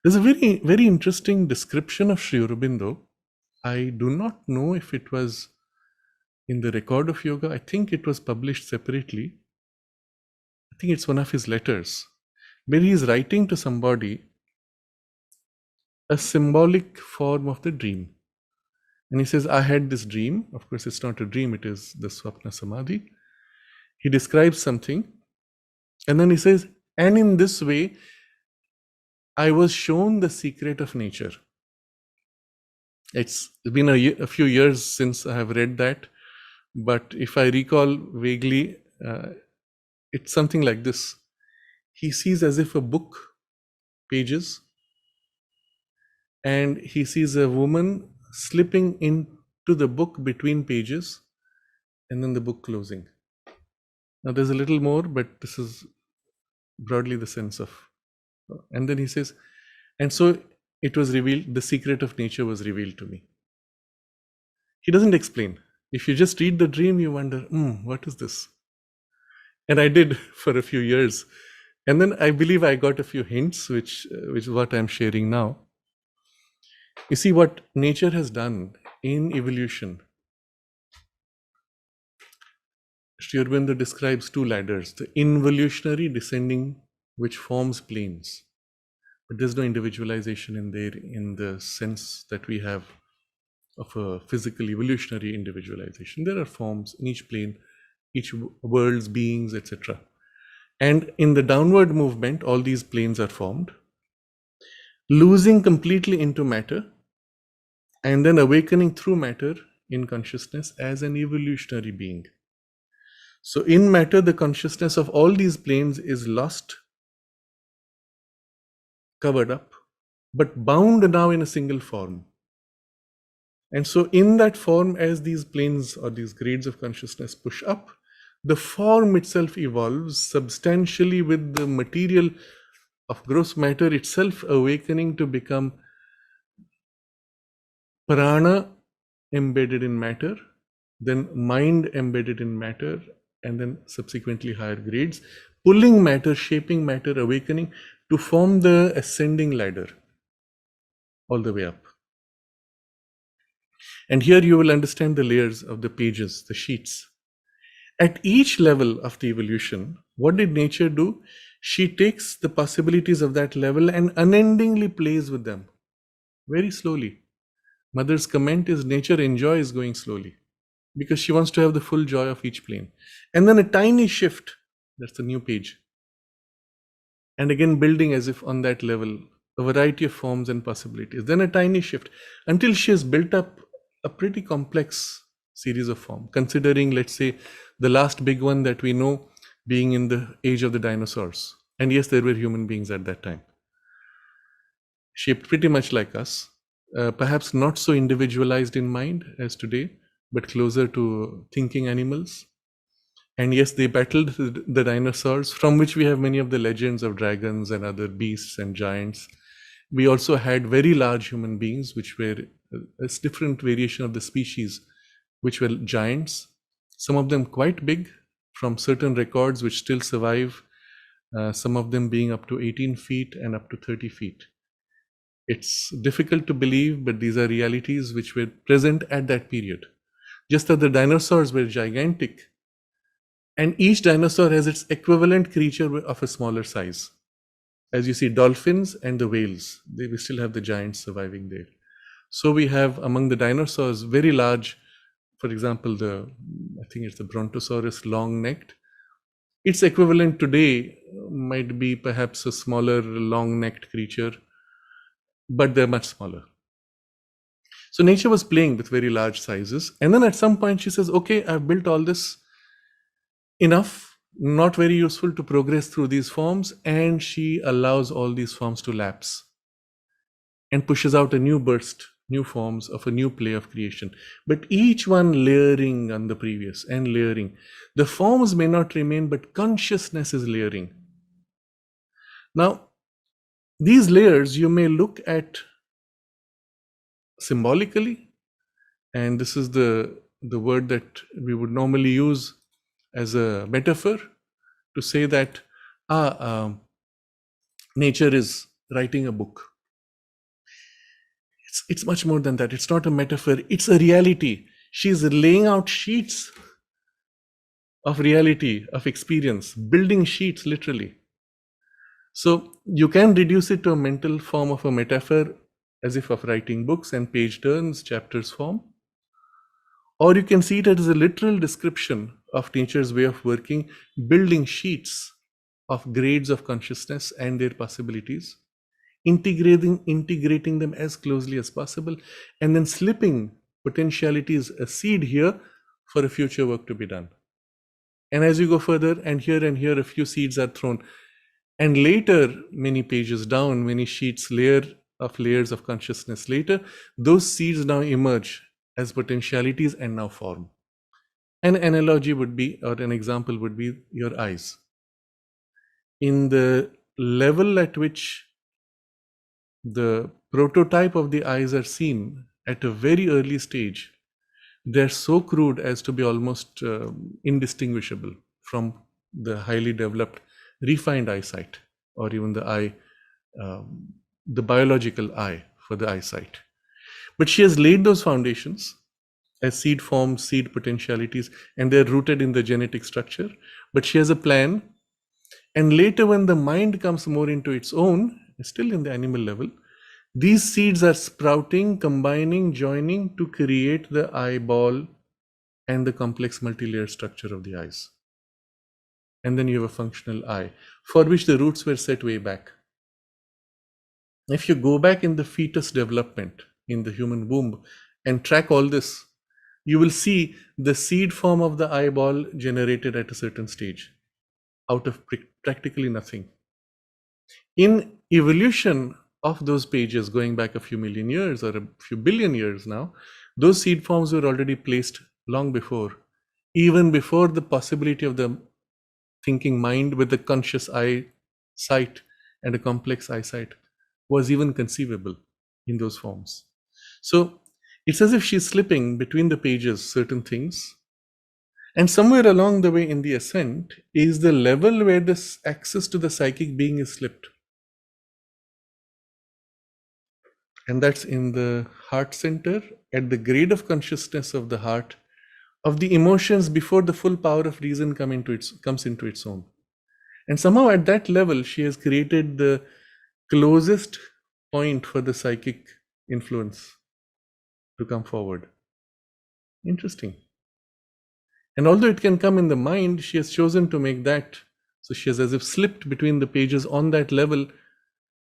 There's a very, very interesting description of Sri Aurobindo. I do not know if it was in the Record of Yoga. I think it was published separately. I think it's one of his letters where he is writing to somebody a symbolic form of the dream. And he says, I had this dream. Of course, it's not a dream, it is the Swapna Samadhi. He describes something. And then he says, and in this way, I was shown the secret of nature. It's been a few years since I have read that. But if I recall vaguely, it's something like this. He sees as if a book, pages, and he sees a woman slipping into the book between pages, and then the book closing. Now there's a little more, but this is broadly the sense of. And then he says, and so it was revealed, the secret of nature was revealed to me. He doesn't explain. If you just read the dream, you wonder, what is this? And I did for a few years. And then I believe I got a few hints, which is what I'm sharing now. You see what nature has done in evolution. Sri Aurobindo describes two ladders, the involutionary descending, which forms planes. But there's no individualization in there in the sense that we have of a physical evolutionary individualization. There are forms in each plane, each world's beings, etc. And in the downward movement, all these planes are formed, losing completely into matter, and then awakening through matter in consciousness as an evolutionary being. So in matter, the consciousness of all these planes is lost, covered up, but bound now in a single form. And so in that form, as these planes or these grades of consciousness push up, the form itself evolves substantially with the material of gross matter itself awakening to become prana embedded in matter, then mind embedded in matter, and then subsequently higher grades, pulling matter, shaping matter, awakening to form the ascending ladder all the way up. And here you will understand the layers of the pages, the sheets. At each level of the evolution, what did nature do? She takes the possibilities of that level and unendingly plays with them, very slowly. Mother's comment is nature enjoys going slowly because she wants to have the full joy of each plane. And then a tiny shift, that's the new page. And again, building as if on that level, a variety of forms and possibilities. Then a tiny shift until she has built up a pretty complex series of forms, considering, let's say, the last big one that we know being in the age of the dinosaurs. And yes, there were human beings at that time, shaped pretty much like us, perhaps not so individualized in mind as today, but closer to thinking animals. And yes, they battled the dinosaurs, from which we have many of the legends of dragons and other beasts and giants. We also had very large human beings, which were a different variation of the species, which were giants, some of them quite big, from certain records which still survive, some of them being up to 18 feet and up to 30 feet. It's difficult to believe, but these are realities which were present at that period. Just as the dinosaurs were gigantic, and each dinosaur has its equivalent creature of a smaller size. As you see, dolphins and the whales, we still have the giants surviving there. So we have among the dinosaurs very large, for example, I think it's the Brontosaurus long-necked. Its equivalent today might be perhaps a smaller long-necked creature, but they're much smaller. So nature was playing with very large sizes. And then at some point she says, okay, I've built all this enough, not very useful to progress through these forms. And she allows all these forms to lapse and pushes out a new burst, new forms of a new play of creation. But each one layering on the previous and layering. The forms may not remain, but consciousness is layering. Now, these layers you may look at symbolically, and this is the word that we would normally use as a metaphor to say that nature is writing a book. It's much more than that. It's not a metaphor, it's a reality. She's laying out sheets of reality, of experience, building sheets literally. So you can reduce it to a mental form of a metaphor, as if of writing books and page turns, chapters form. Or you can see it as a literal description of nature's way of working, building sheets of grades of consciousness and their possibilities, integrating them as closely as possible, and then slipping potentialities, a seed here for a future work to be done. And as you go further, and here, a few seeds are thrown. And later, many pages down, many sheets, layers of consciousness later, those seeds now emerge as potentialities and now form. An analogy would be, or an example would be your eyes. In the level at which the prototype of the eyes are seen at a very early stage, they're so crude as to be almost indistinguishable from the highly developed, refined eyesight, or even the eye, the biological eye for the eyesight. But she has laid those foundations as seed forms, seed potentialities, and they're rooted in the genetic structure. But she has a plan. And later, when the mind comes more into its own, still in the animal level, these seeds are sprouting, combining, joining to create the eyeball and the complex multi-layer structure of the eyes. And then you have a functional eye, for which the roots were set way back. If you go back in the fetus development in the human womb and track all this, you will see the seed form of the eyeball generated at a certain stage out of practically nothing. In evolution of those pages going back a few million years or a few billion years now, those seed forms were already placed long before, even before the possibility of the thinking mind with the conscious eyesight and a complex eyesight was even conceivable in those forms. So it's as if she's slipping between the pages certain things. And somewhere along the way in the ascent is the level where this access to the psychic being is slipped. And that's in the heart center, at the grade of consciousness of the heart, of the emotions before the full power of reason comes into its own. And somehow at that level, she has created the closest point for the psychic influence to come forward. Interesting. And although it can come in the mind, she has chosen to make that. So she has as if slipped between the pages on that level,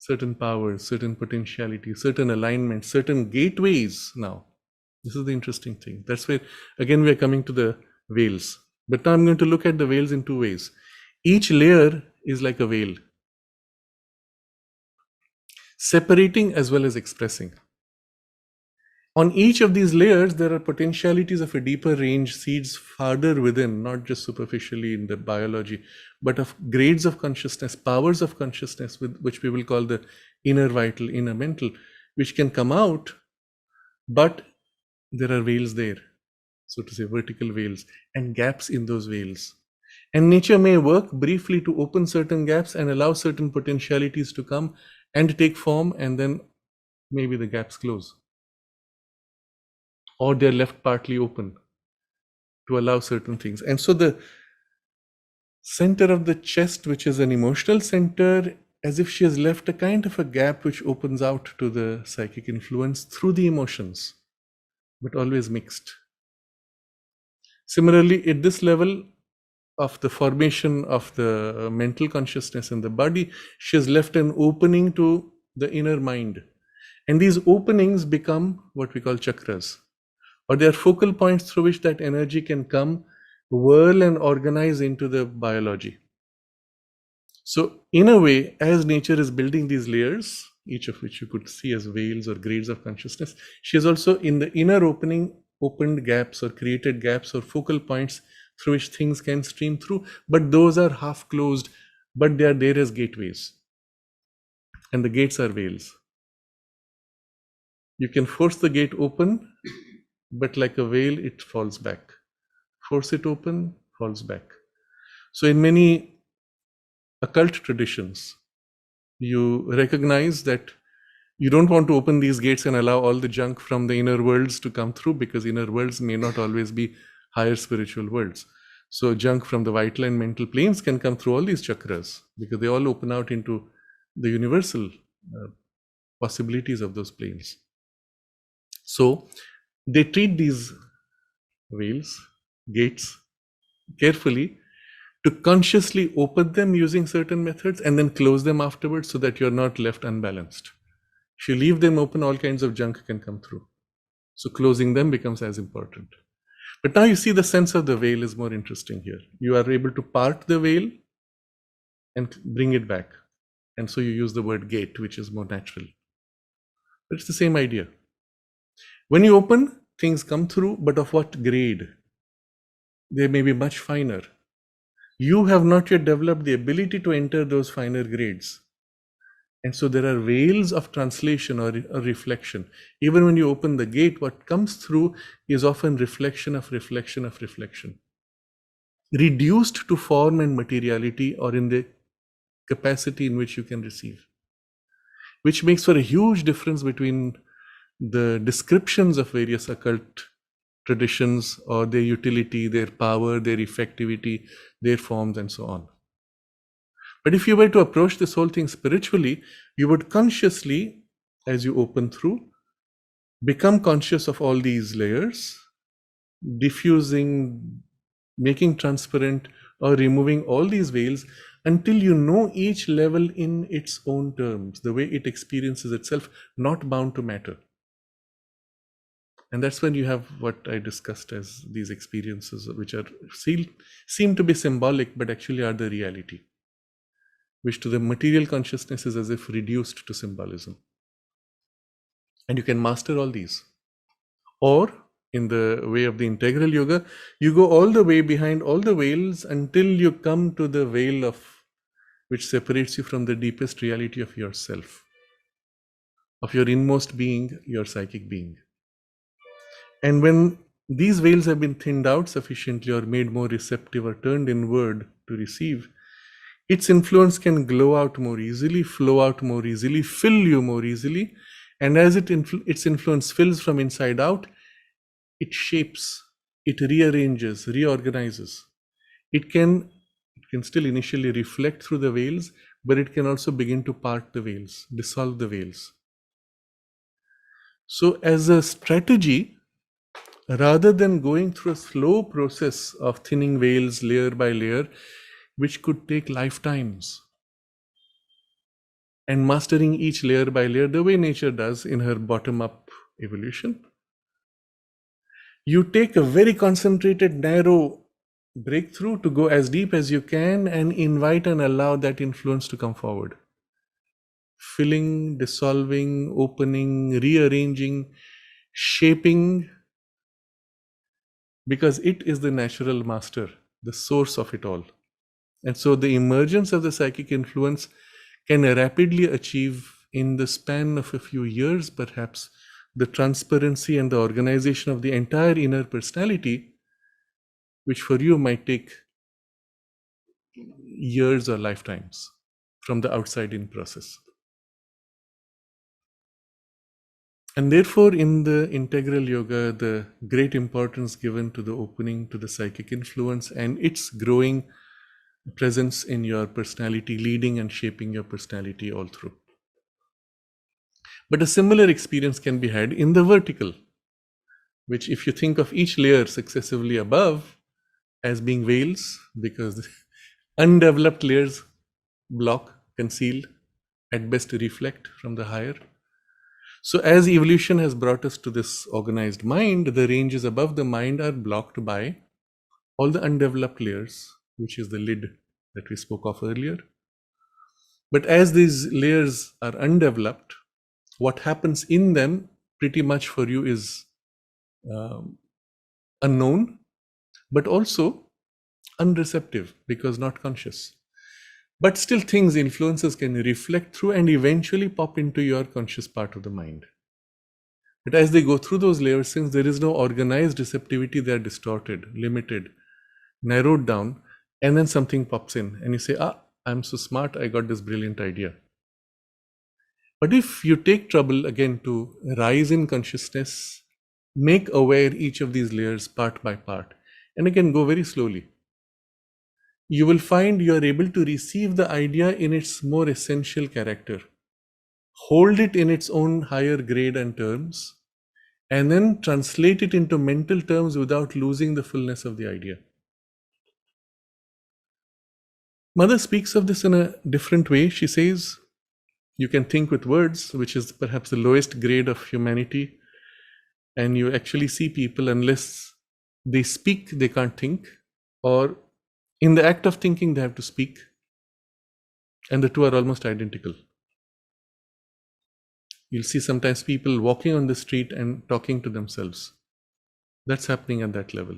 certain powers, certain potentiality, certain alignments, certain gateways now. This is the interesting thing. That's where, again, we are coming to the veils. But now I'm going to look at the veils in two ways. Each layer is like a veil, separating as well as expressing. On each of these layers, there are potentialities of a deeper range, seeds farther within, not just superficially in the biology, but of grades of consciousness, powers of consciousness, which we will call the inner vital, inner mental, which can come out, but there are veils there, so to say, vertical veils, and gaps in those veils. And nature may work briefly to open certain gaps and allow certain potentialities to come and take form, and then maybe the gaps close. Or they're left partly open to allow certain things. And so the center of the chest, which is an emotional center, as if she has left a kind of a gap which opens out to the psychic influence through the emotions, but always mixed. Similarly, at this level of the formation of the mental consciousness in the body, she has left an opening to the inner mind. And these openings become what we call chakras, or they are focal points through which that energy can come, whirl, and organize into the biology. So, in a way, as nature is building these layers, each of which you could see as veils or grades of consciousness, she has also in the inner opening opened gaps or created gaps or focal points through which things can stream through, but those are half closed, but they are there as gateways. And the gates are veils. You can force the gate open, but like a veil, it falls back. Force it open, falls back. So in many occult traditions, you recognize that you don't want to open these gates and allow all the junk from the inner worlds to come through, because inner worlds may not always be higher spiritual worlds. So junk from the vital and mental planes can come through all these chakras, because they all open out into the universal possibilities of those planes. So they treat these veils, gates, carefully to consciously open them using certain methods and then close them afterwards, so that you're not left unbalanced. If you leave them open, all kinds of junk can come through. So closing them becomes as important. But now you see the sense of the veil is more interesting here. You are able to part the veil and bring it back. And so you use the word gate, which is more natural. But it's the same idea. When you open, things come through, but of what grade? They may be much finer. You have not yet developed the ability to enter those finer grades. And so there are veils of translation or reflection. Even when you open the gate, what comes through is often reflection of reflection of reflection, reduced to form and materiality, or in the capacity in which you can receive, which makes for a huge difference between the descriptions of various occult traditions or their utility, their power, their effectivity, their forms, and so on. But if you were to approach this whole thing spiritually, you would consciously, as you open through, become conscious of all these layers, diffusing, making transparent, or removing all these veils until you know each level in its own terms, the way it experiences itself, not bound to matter. And that's when you have what I discussed as these experiences, which are seem to be symbolic, but actually are the reality, which to the material consciousness is as if reduced to symbolism. And you can master all these. Or, in the way of the integral yoga, you go all the way behind all the veils until you come to the veil of which separates you from the deepest reality of yourself, of your inmost being, your psychic being. And when these veils have been thinned out sufficiently or made more receptive or turned inward to receive, its influence can glow out more easily, flow out more easily, fill you more easily. And as its influence fills from inside out, it shapes, it rearranges, reorganizes. It can still initially reflect through the veils, but it can also begin to part the veils, dissolve the veils. So as a strategy, rather than going through a slow process of thinning veils layer by layer, which could take lifetimes, and mastering each layer by layer the way nature does in her bottom-up evolution, you take a very concentrated, narrow breakthrough to go as deep as you can and invite and allow that influence to come forward. Filling, dissolving, opening, rearranging, shaping, because it is the natural master, the source of it all. And so the emergence of the psychic influence can rapidly achieve, in the span of a few years perhaps, the transparency and the organization of the entire inner personality, which for you might take years or lifetimes from the outside in process. And therefore, in the integral yoga, the great importance given to the opening to the psychic influence and its growing presence in your personality, leading and shaping your personality all through. But a similar experience can be had in the vertical, which, if you think of each layer successively above as being veils, because undeveloped layers block, conceal, at best reflect from the higher. So as evolution has brought us to this organized mind, the ranges above the mind are blocked by all the undeveloped layers, which is the lid that we spoke of earlier. But as these layers are undeveloped, what happens in them pretty much for you is unknown, but also unreceptive because not conscious. But still things, influences can reflect through and eventually pop into your conscious part of the mind. But as they go through those layers, since there is no organized receptivity, they are distorted, limited, narrowed down, and then something pops in and you say, I'm so smart, I got this brilliant idea. But if you take trouble again to rise in consciousness, make aware each of these layers part by part, and again go very slowly, you will find you are able to receive the idea in its more essential character, hold it in its own higher grade and terms, and then translate it into mental terms without losing the fullness of the idea. Mother speaks of this in a different way. She says, you can think with words, which is perhaps the lowest grade of humanity, and you actually see people, unless they speak, they can't think, or in the act of thinking, they have to speak, and the two are almost identical. You'll see sometimes people walking on the street and talking to themselves. That's happening at that level.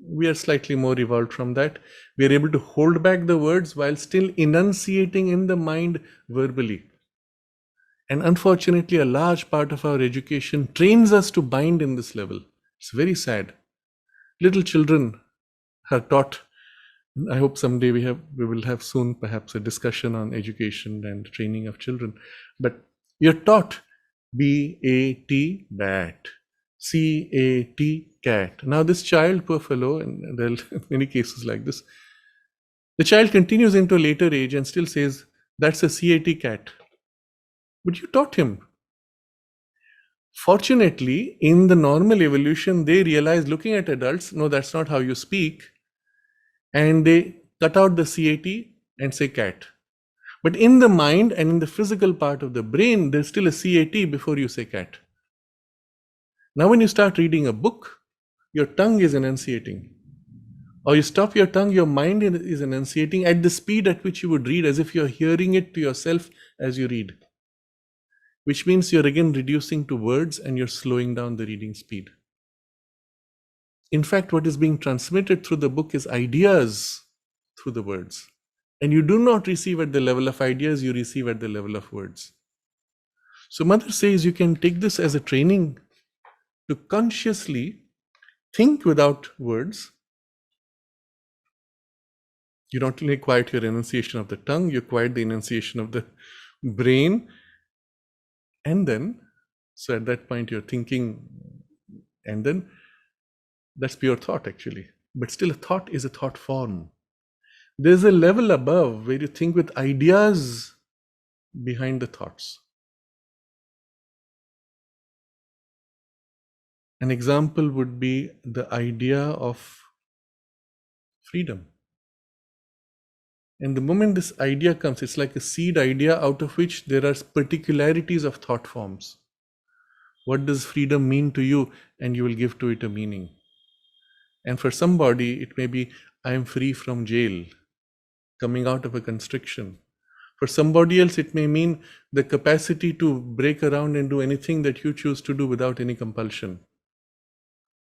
We are slightly more evolved from that. We are able to hold back the words while still enunciating in the mind verbally. And unfortunately, a large part of our education trains us to bind in this level. It's very sad. Little children are taught. I hope someday we will have soon perhaps a discussion on education and training of children. But you're taught B-A-T, bat, C-A-T, cat. Now this child, poor fellow, and there are many cases like this, the child continues into a later age and still says, that's a C-A-T, cat. But you taught him. Fortunately, in the normal evolution, they realize, looking at adults, no, that's not how you speak. And they cut out the CAT and say cat. But in the mind and in the physical part of the brain, there's still a CAT before you say cat. Now when you start reading a book, your tongue is enunciating. Or you stop your tongue, your mind is enunciating at the speed at which you would read, as if you're hearing it to yourself as you read. Which means you're again reducing to words and you're slowing down the reading speed. In fact, what is being transmitted through the book is ideas through the words. And you do not receive at the level of ideas, you receive at the level of words. So Mother says you can take this as a training to consciously think without words. You not only quiet your enunciation of the tongue, you quiet the enunciation of the brain. And then, so at that point you're thinking, and then that's pure thought actually. But still a thought is a thought form. There's a level above where you think with ideas behind the thoughts. An example would be the idea of freedom. And the moment this idea comes, it's like a seed idea out of which there are particularities of thought forms. What does freedom mean to you? And you will give to it a meaning. And for somebody, it may be, I am free from jail, coming out of a constriction. For somebody else, it may mean the capacity to break around and do anything that you choose to do without any compulsion.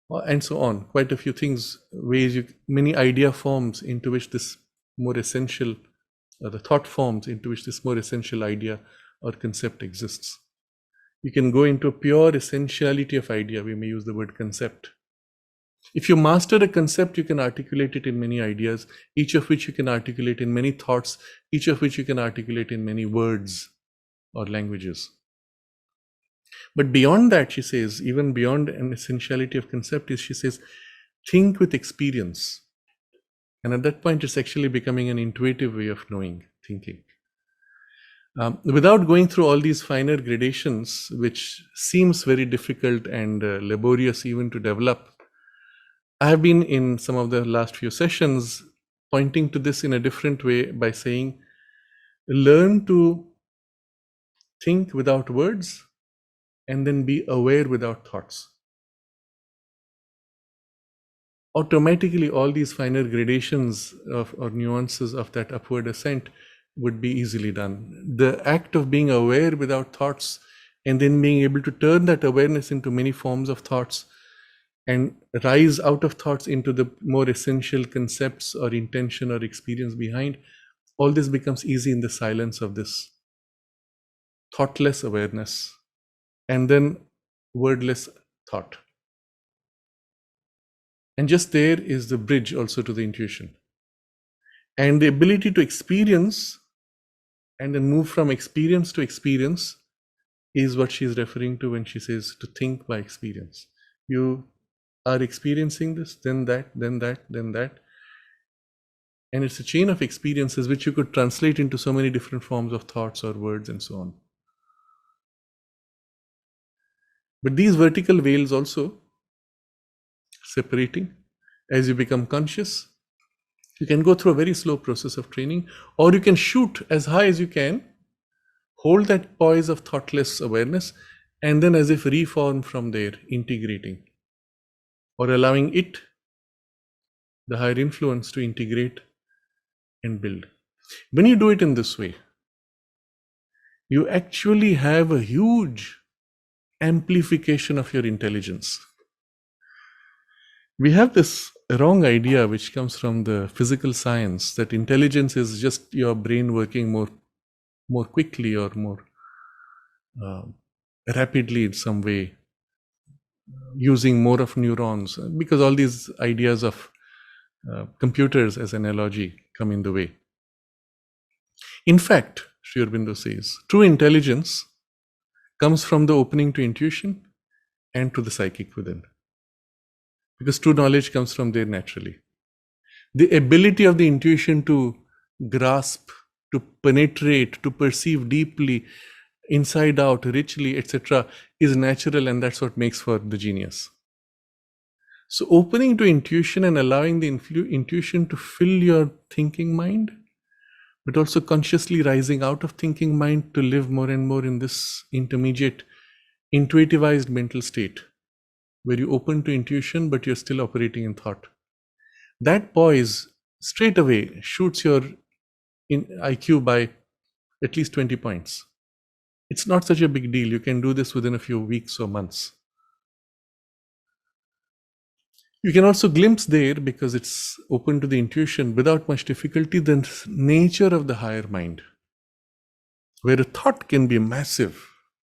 And so on. Quite a few things, many idea forms into which this more essential, the thought forms into which this more essential idea or concept exists. You can go into a pure essentiality of idea. We may use the word concept. If you master a concept, you can articulate it in many ideas, each of which you can articulate in many thoughts, each of which you can articulate in many words or languages. But beyond that, she says, even beyond an essentiality of concept, is she says, think with experience. And at that point, it's actually becoming an intuitive way of knowing, thinking. Without going through all these finer gradations, which seems very difficult and laborious even to develop, I have been in some of the last few sessions pointing to this in a different way by saying, learn to think without words and then be aware without thoughts. Automatically, all these finer gradations of or nuances of that upward ascent would be easily done. The act of being aware without thoughts and then being able to turn that awareness into many forms of thoughts and rise out of thoughts into the more essential concepts or intention or experience behind, all this becomes easy in the silence of this thoughtless awareness and then wordless thought. And just there is the bridge also to the intuition. And the ability to experience and then move from experience to experience is what she's referring to when she says to think by experience. You are experiencing this, then that, then that, then that. And it's a chain of experiences which you could translate into so many different forms of thoughts or words and so on. But these vertical veils also separating as you become conscious. You can go through a very slow process of training, or you can shoot as high as you can, hold that poise of thoughtless awareness, and then as if reform from there, integrating, or allowing it, the higher influence, to integrate and build. When you do it in this way, you actually have a huge amplification of your intelligence. We have this wrong idea which comes from the physical science that intelligence is just your brain working more quickly or more rapidly in some way, using more of neurons, because all these ideas of computers as an analogy come in the way. In fact, Sri Aurobindo says, true intelligence comes from the opening to intuition and to the psychic within. Because true knowledge comes from there naturally. The ability of the intuition to grasp, to penetrate, to perceive deeply, inside out, richly, etc., is natural, and that's what makes for the genius. So opening to intuition and allowing the intuition to fill your thinking mind, but also consciously rising out of thinking mind to live more and more in this intermediate, intuitivized mental state, where you open to intuition, but you're still operating in thought. That poise straight away shoots your IQ by at least 20 points. It's not such a big deal. You can do this within a few weeks or months. You can also glimpse there, because it's open to the intuition without much difficulty, the nature of the higher mind, where a thought can be massive,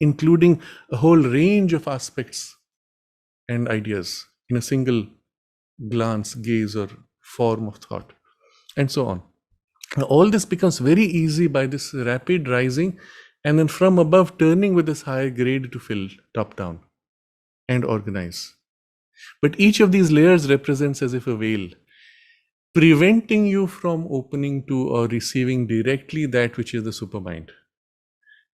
including a whole range of aspects and ideas in a single glance, gaze, or form of thought, and so on. Now, all this becomes very easy by this rapid rising, and then from above turning with this higher grade to fill top down and organize. But each of these layers represents as if a veil, preventing you from opening to or receiving directly that which is the supermind,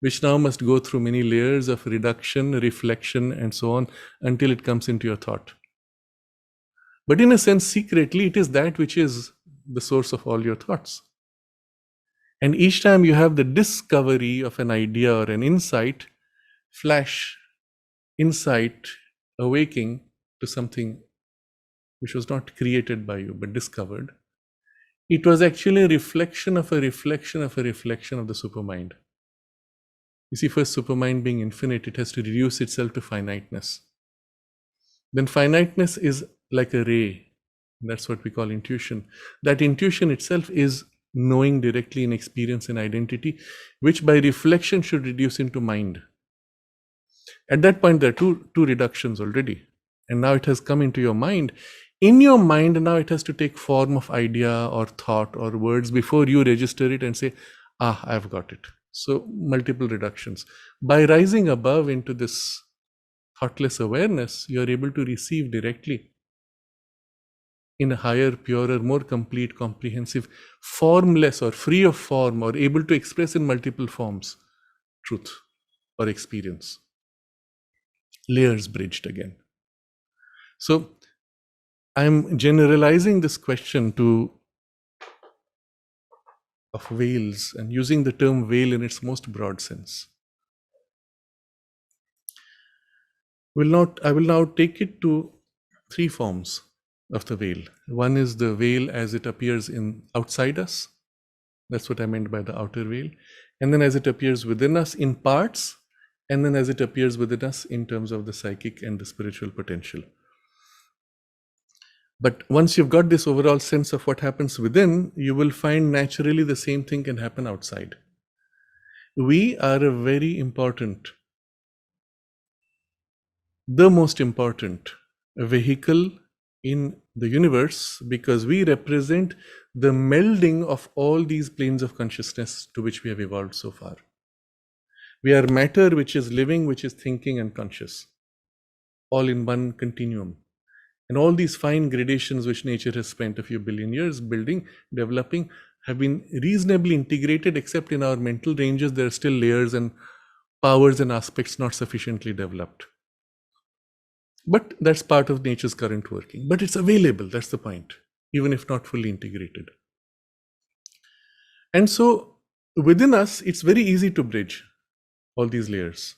which now must go through many layers of reduction, reflection, and so on until it comes into your thought. But in a sense, secretly, it is that which is the source of all your thoughts. And each time you have the discovery of an idea or an insight, flash, insight, awaking to something which was not created by you, but discovered, it was actually a reflection of a reflection of a reflection of the supermind. You see, first, supermind being infinite, it has to reduce itself to finiteness. Then finiteness is like a ray. That's what we call intuition. That intuition itself is knowing directly in experience and identity, which by reflection should reduce into mind. At that point, there are two reductions already. and now it has come into your mind. In your mind, now it has to take form of idea or thought or words before you register it and say, I've got it. So multiple reductions. By rising above into this thoughtless awareness, you are able to receive directly in a higher, purer, more complete, comprehensive, formless or free of form, or able to express in multiple forms truth or experience. Layers bridged again. So I'm generalizing this question of veils and using the term veil in its most broad sense. I will now take it to three forms of the veil. One is the veil as it appears outside us. That's what I meant by the outer veil. And then as it appears within us in parts, and then as it appears within us in terms of the psychic and the spiritual potential. But once you've got this overall sense of what happens within, you will find naturally the same thing can happen outside. We are a very important, the most important vehicle in the universe, because we represent the melding of all these planes of consciousness to which we have evolved so far. We are matter which is living, which is thinking and conscious, all in one continuum. And all these fine gradations which nature has spent a few billion years building, developing, have been reasonably integrated, except in our mental ranges, there are still layers and powers and aspects not sufficiently developed. But that's part of nature's current working. But it's available, that's the point, even if not fully integrated. And so within us, it's very easy to bridge all these layers.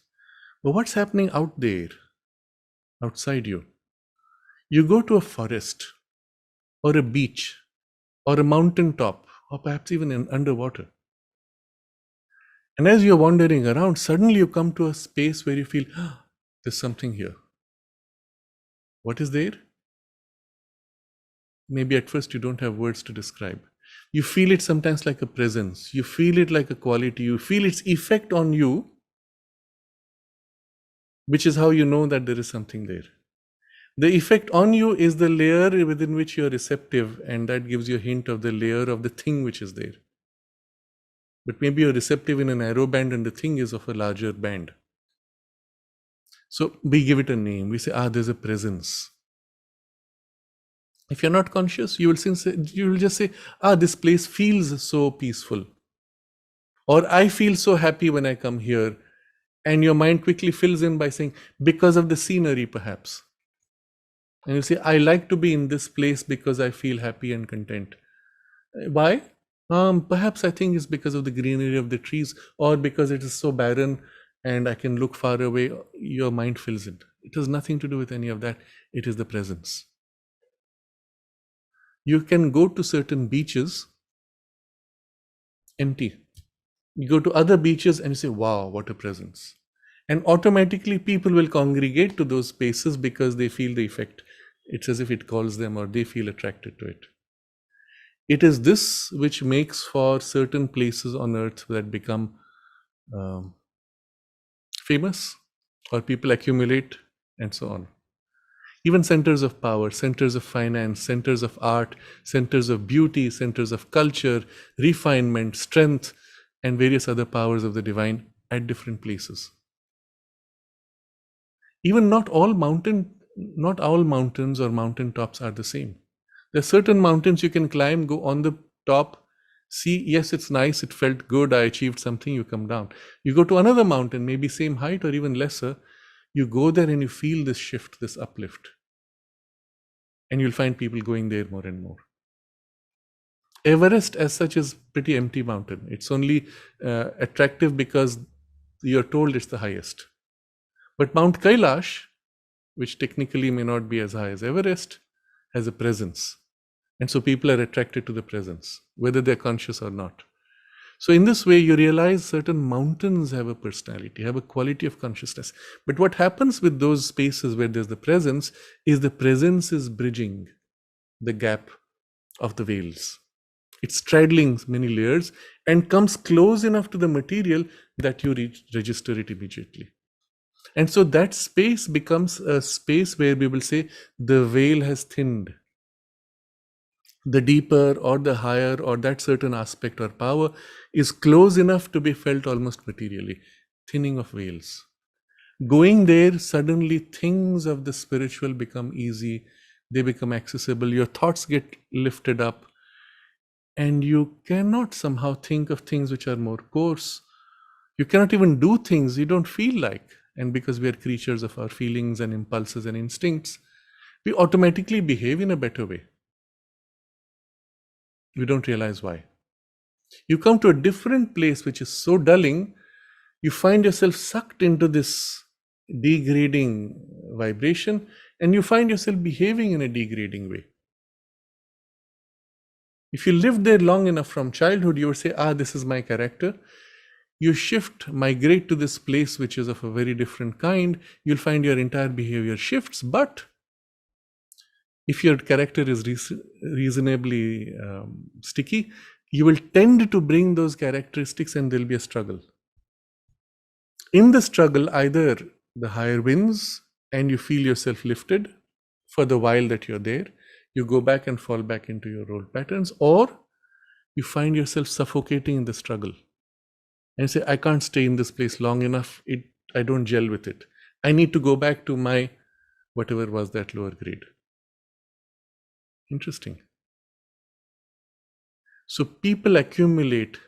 But what's happening out there, outside you? You go to a forest or a beach or a mountain top, or perhaps even underwater. And as you're wandering around, suddenly you come to a space where you feel, there's something here. What is there? Maybe at first you don't have words to describe. You feel it sometimes like a presence. You feel it like a quality. You feel its effect on you, which is how you know that there is something there. The effect on you is the layer within which you're receptive, and that gives you a hint of the layer of the thing which is there. But maybe you're receptive in a narrow band and the thing is of a larger band. So we give it a name. We say, there's a presence. If you're not conscious, you will just say, this place feels so peaceful. Or I feel so happy when I come here. And your mind quickly fills in by saying, because of the scenery, perhaps. And you say, I like to be in this place because I feel happy and content. Why? Perhaps I think it's because of the greenery of the trees, or because it is so barren and I can look far away. Your mind fills in. It has nothing to do with any of that. It is the presence. You can go to certain beaches empty. You go to other beaches and you say, wow, what a presence. And automatically people will congregate to those spaces because they feel the effect. It's as if it calls them, or they feel attracted to it. It is this which makes for certain places on earth that become famous, or people accumulate, and so on. Even centers of power, centers of finance, centers of art, centers of beauty, centers of culture, refinement, strength, and various other powers of the divine at different places. Even not all mountains or mountain tops are the same. There are certain mountains you can climb, go on the top, see, yes, it's nice, it felt good, I achieved something, you come down. You go to another mountain, maybe same height or even lesser, you go there and you feel this shift, this uplift. And you'll find people going there more and more. Everest as such is pretty empty mountain. It's only attractive because you're told it's the highest. But Mount Kailash, which technically may not be as high as Everest, has a presence. And so people are attracted to the presence, whether they're conscious or not. So in this way, you realize certain mountains have a personality, have a quality of consciousness. But what happens with those spaces where there's the presence is bridging the gap of the veils. It's straddling many layers and comes close enough to the material that you register it immediately. And so that space becomes a space where we will say the veil has thinned. The deeper or the higher or that certain aspect or power is close enough to be felt almost materially. Thinning of veils. Going there, suddenly things of the spiritual become easy, they become accessible, your thoughts get lifted up, and you cannot somehow think of things which are more coarse. You cannot even do things you don't feel like. And because we are creatures of our feelings and impulses and instincts, we automatically behave in a better way. We don't realize why. You come to a different place which is so dulling, you find yourself sucked into this degrading vibration, and you find yourself behaving in a degrading way. If you live there long enough from childhood, you would say, this is my character. You shift, migrate to this place which is of a very different kind, you'll find your entire behavior shifts. But if your character is reasonably sticky, you will tend to bring those characteristics and there'll be a struggle. In the struggle, either the higher wins and you feel yourself lifted for the while that you're there, you go back and fall back into your old patterns, or you find yourself suffocating in the struggle and say, I can't stay in this place long enough, I don't gel with it. I need to go back to my whatever was that lower grade. Interesting. So people accumulate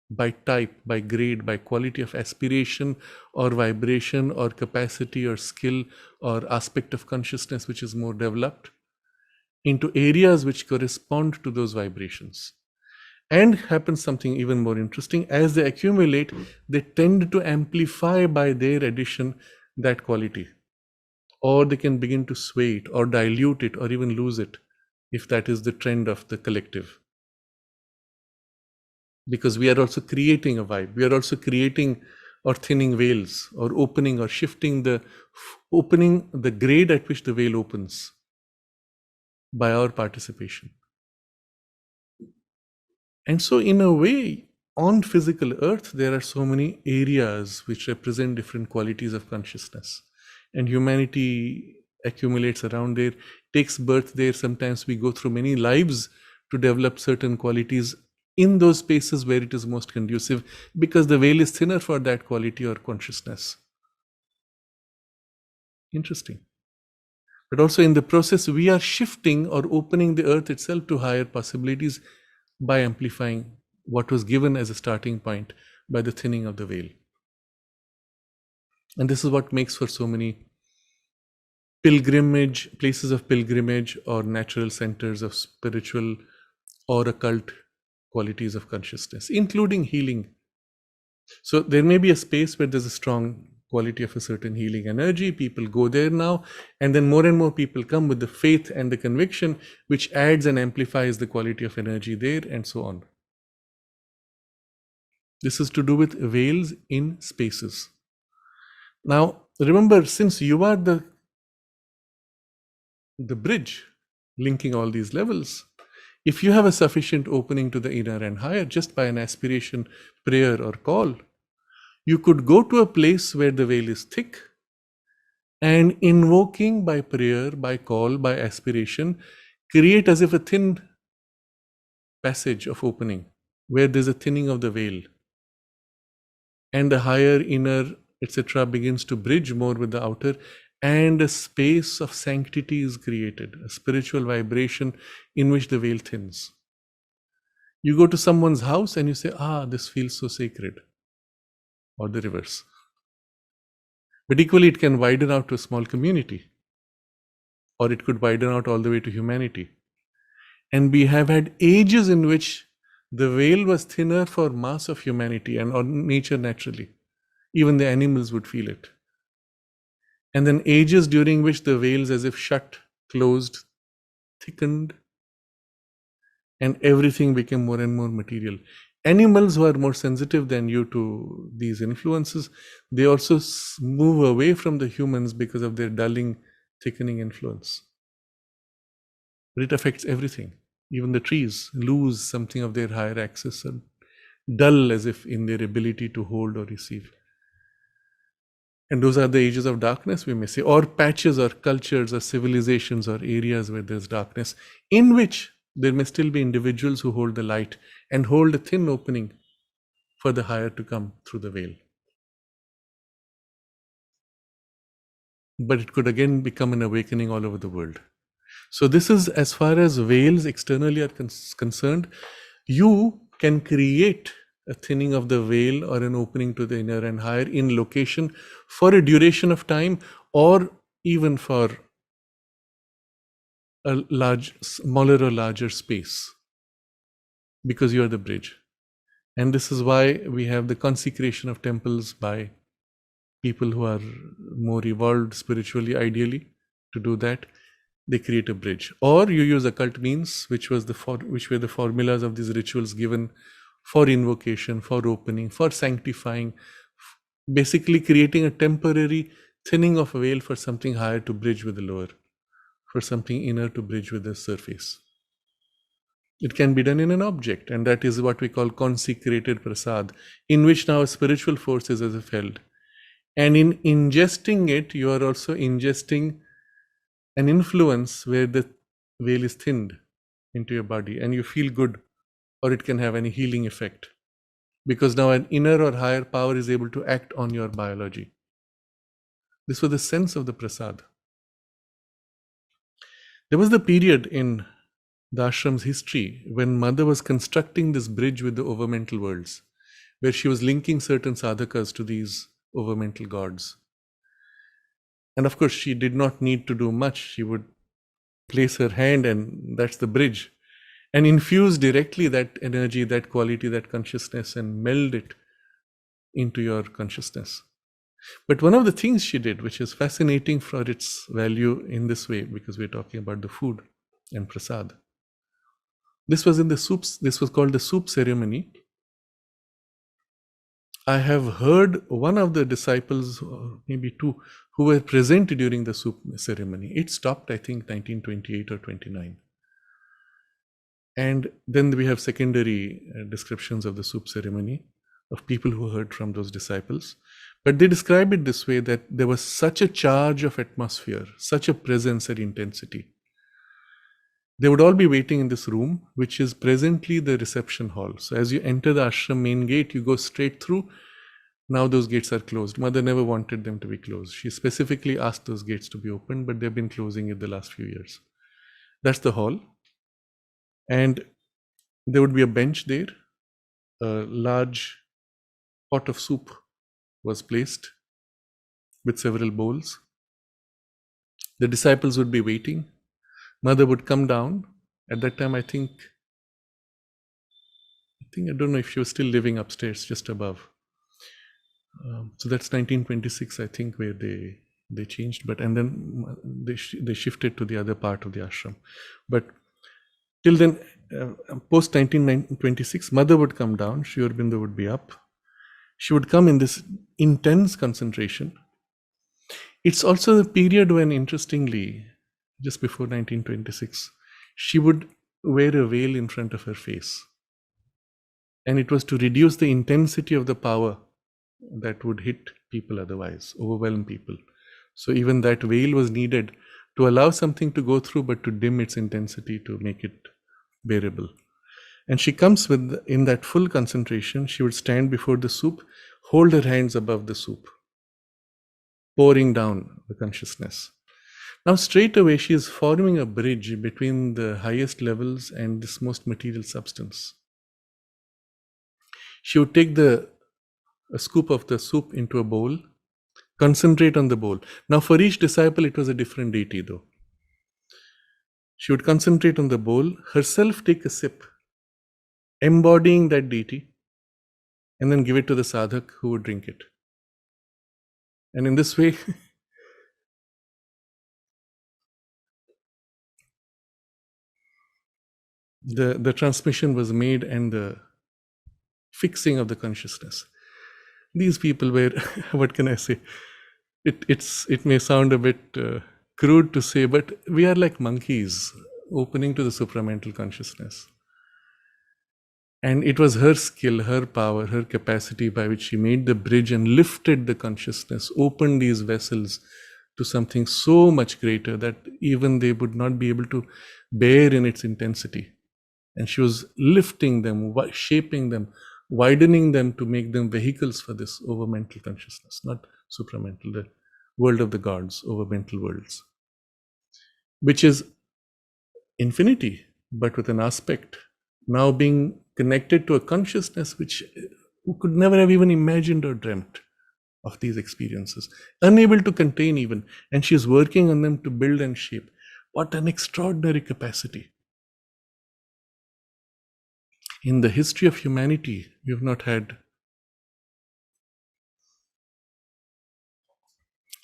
by type, by grade, by quality of aspiration or vibration or capacity or skill or aspect of consciousness which is more developed into areas which correspond to those vibrations. And happens something even more interesting. As they accumulate, they tend to amplify by their addition that quality. Or they can begin to sway it or dilute it or even lose it if that is the trend of the collective. Because we are also creating a vibe. We are also creating or thinning veils or opening or shifting the grade at which the veil opens by our participation. And so in a way, on physical earth, there are so many areas which represent different qualities of consciousness. And humanity accumulates around there, takes birth there. Sometimes we go through many lives to develop certain qualities in those spaces where it is most conducive, because the veil is thinner for that quality or consciousness. Interesting. But also in the process, we are shifting or opening the earth itself to higher possibilities by amplifying what was given as a starting point by the thinning of the veil. And this is what makes for so many places of pilgrimage or natural centers of spiritual or occult qualities of consciousness, including healing. So there may be a space where there's a strong quality of a certain healing energy. People go there now, and then more and more people come with the faith and the conviction, which adds and amplifies the quality of energy there, and so on. This is to do with veils in spaces. Now, remember, since you are the bridge linking all these levels, if you have a sufficient opening to the inner and higher, just by an aspiration, prayer, or call, you could go to a place where the veil is thick, and invoking by prayer, by call, by aspiration, create as if a thin passage of opening where there's a thinning of the veil, and the higher, inner, etc. begins to bridge more with the outer, and a space of sanctity is created, a spiritual vibration in which the veil thins. You go to someone's house and you say, this feels so sacred, or the reverse. But equally, it can widen out to a small community, or it could widen out all the way to humanity. And we have had ages in which the veil was thinner for mass of humanity and on nature naturally. Even the animals would feel it. And then ages during which the veils as if shut, closed, thickened, and everything became more and more material. Animals who are more sensitive than you to these influences, they also move away from the humans because of their dulling, thickening influence. But it affects everything. Even the trees lose something of their higher access and dull as if in their ability to hold or receive. And those are the ages of darkness, we may say, or patches or cultures or civilizations or areas where there's darkness, in which there may still be individuals who hold the light and hold a thin opening for the higher to come through the veil. But it could again become an awakening all over the world. So this is as far as veils externally are concerned. You can create a thinning of the veil or an opening to the inner and higher in location for a duration of time, or even for a smaller or larger space, because you are the bridge. And this is why we have the consecration of temples by people who are more evolved spiritually, ideally, to do that. They create a bridge. Or you use occult means, which were the formulas of these rituals given for invocation, for opening, for sanctifying, basically creating a temporary thinning of a veil for something higher to bridge with the lower, for something inner to bridge with the surface. It can be done in an object, and that is what we call consecrated prasad, in which now a spiritual force is as if held. And in ingesting it, you are also ingesting an influence where the veil is thinned into your body and you feel good, or it can have any healing effect, because now an inner or higher power is able to act on your biology. This was the sense of the prasad. There was the period in the ashram's history when Mother was constructing this bridge with the overmental worlds, where she was linking certain sadhakas to these overmental gods. And of course, she did not need to do much. She would place her hand, and that's the bridge, and infuse directly that energy, that quality, that consciousness, and meld it into your consciousness. But one of the things she did, which is fascinating for its value in this way, because we're talking about the food and prasad. This was in the soups. This was called the soup ceremony. I have heard one of the disciples, or maybe two, who were present during the soup ceremony. It stopped, I think, 1928 or 29. And then we have secondary descriptions of the soup ceremony of people who heard from those disciples. But they describe it this way, that there was such a charge of atmosphere, such a presence and intensity. They would all be waiting in this room, which is presently the reception hall. So as you enter the ashram main gate, you go straight through. Now those gates are closed. Mother never wanted them to be closed. She specifically asked those gates to be opened, but they've been closing it the last few years. That's the hall. And there would be a bench there. A large pot of soup was placed with several bowls. The disciples would be waiting. Mother would come down. At that time, I don't know if she was still living upstairs, just above. So that's 1926, I think, where they changed. And then they shifted to the other part of the ashram. But till then, post 1926, Mother would come down. Sri Aurobindo would be up. She would come in this intense concentration. It's also the period when, interestingly, just before 1926, she would wear a veil in front of her face. And it was to reduce the intensity of the power that would hit people otherwise, overwhelm people. So even that veil was needed to allow something to go through, but to dim its intensity, to make it bearable. And she comes in that full concentration. She would stand before the soup, hold her hands above the soup, pouring down the consciousness. Now straight away, she is forming a bridge between the highest levels and this most material substance. She would take a scoop of the soup into a bowl, concentrate on the bowl. Now for each disciple, it was a different deity though. She would concentrate on the bowl, herself take a sip, embodying that deity, and then give it to the sadhak who would drink it. And in this way, the transmission was made, and the fixing of the consciousness. These people were, what can I say? It may sound a bit crude to say, but we are like monkeys opening to the supramental consciousness. And it was her skill, her power, her capacity by which she made the bridge and lifted the consciousness, opened these vessels to something so much greater that even they would not be able to bear in its intensity. And she was lifting them, shaping them, widening them to make them vehicles for this overmental consciousness, not supramental, the world of the gods, overmental worlds, which is infinity, but with an aspect now being connected to a consciousness which who could never have even imagined or dreamt of these experiences, unable to contain even, and she is working on them to build and shape. What an extraordinary capacity. In the history of humanity, we have not had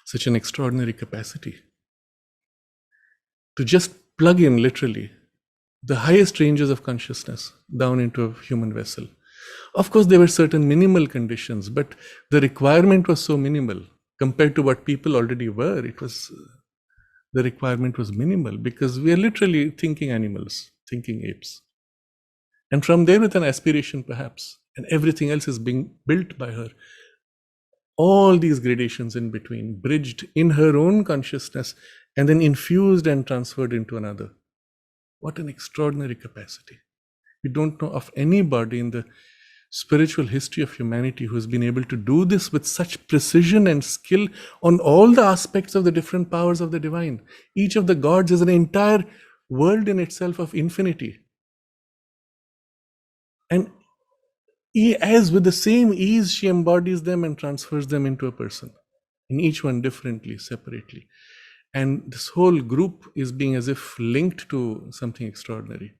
such an extraordinary capacity to just plug in literally the highest ranges of consciousness down into a human vessel. Of course, there were certain minimal conditions, but the requirement was so minimal compared to what people already were. It was the requirement was minimal because we are literally thinking animals, thinking apes. And from there, with an aspiration perhaps, and everything else is being built by her. All these gradations in between, bridged in her own consciousness and then infused and transferred into another. What an extraordinary capacity. We don't know of anybody in the spiritual history of humanity who has been able to do this with such precision and skill on all the aspects of the different powers of the divine. Each of the gods is an entire world in itself of infinity. And as with the same ease, she embodies them and transfers them into a person, in each one differently, separately. And this whole group is being as if linked to something extraordinary.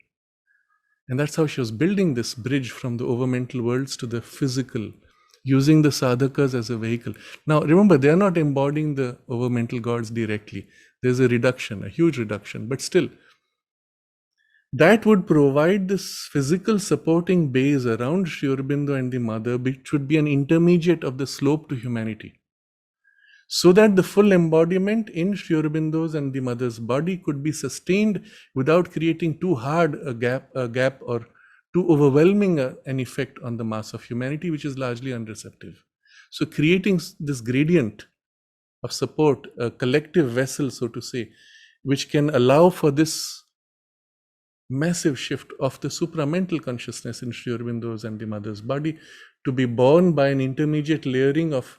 And that's how she was building this bridge from the overmental worlds to the physical, using the sadhakas as a vehicle. Now, remember, they are not embodying the overmental gods directly. There's a reduction, a huge reduction, but still, that would provide this physical supporting base around Sri Aurobindo and the mother, which would be an intermediate of the slope to humanity. So that the full embodiment in Sri Aurobindo's and the mother's body could be sustained without creating too hard a gap or too overwhelming an effect on the mass of humanity, which is largely unreceptive. So creating this gradient of support, a collective vessel, so to say, which can allow for this massive shift of the supramental consciousness in Sri Aurobindo's and the mother's body to be born by an intermediate layering of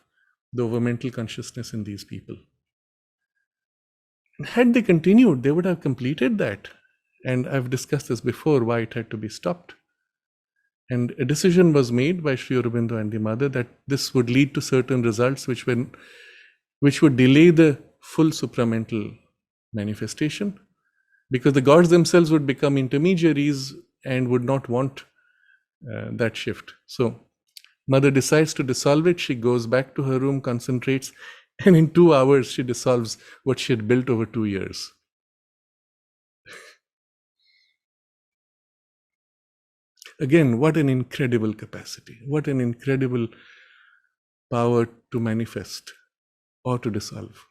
the overmental consciousness in these people. Had they continued, they would have completed that. And I've discussed this before, why it had to be stopped. And a decision was made by Sri Aurobindo and the mother that this would lead to certain results which would delay the full supramental manifestation, because the gods themselves would become intermediaries and would not want that shift. So mother decides to dissolve it. She goes back to her room, concentrates, and in 2 hours she dissolves what she had built over 2 years. Again, what an incredible capacity, what an incredible power to manifest or to dissolve.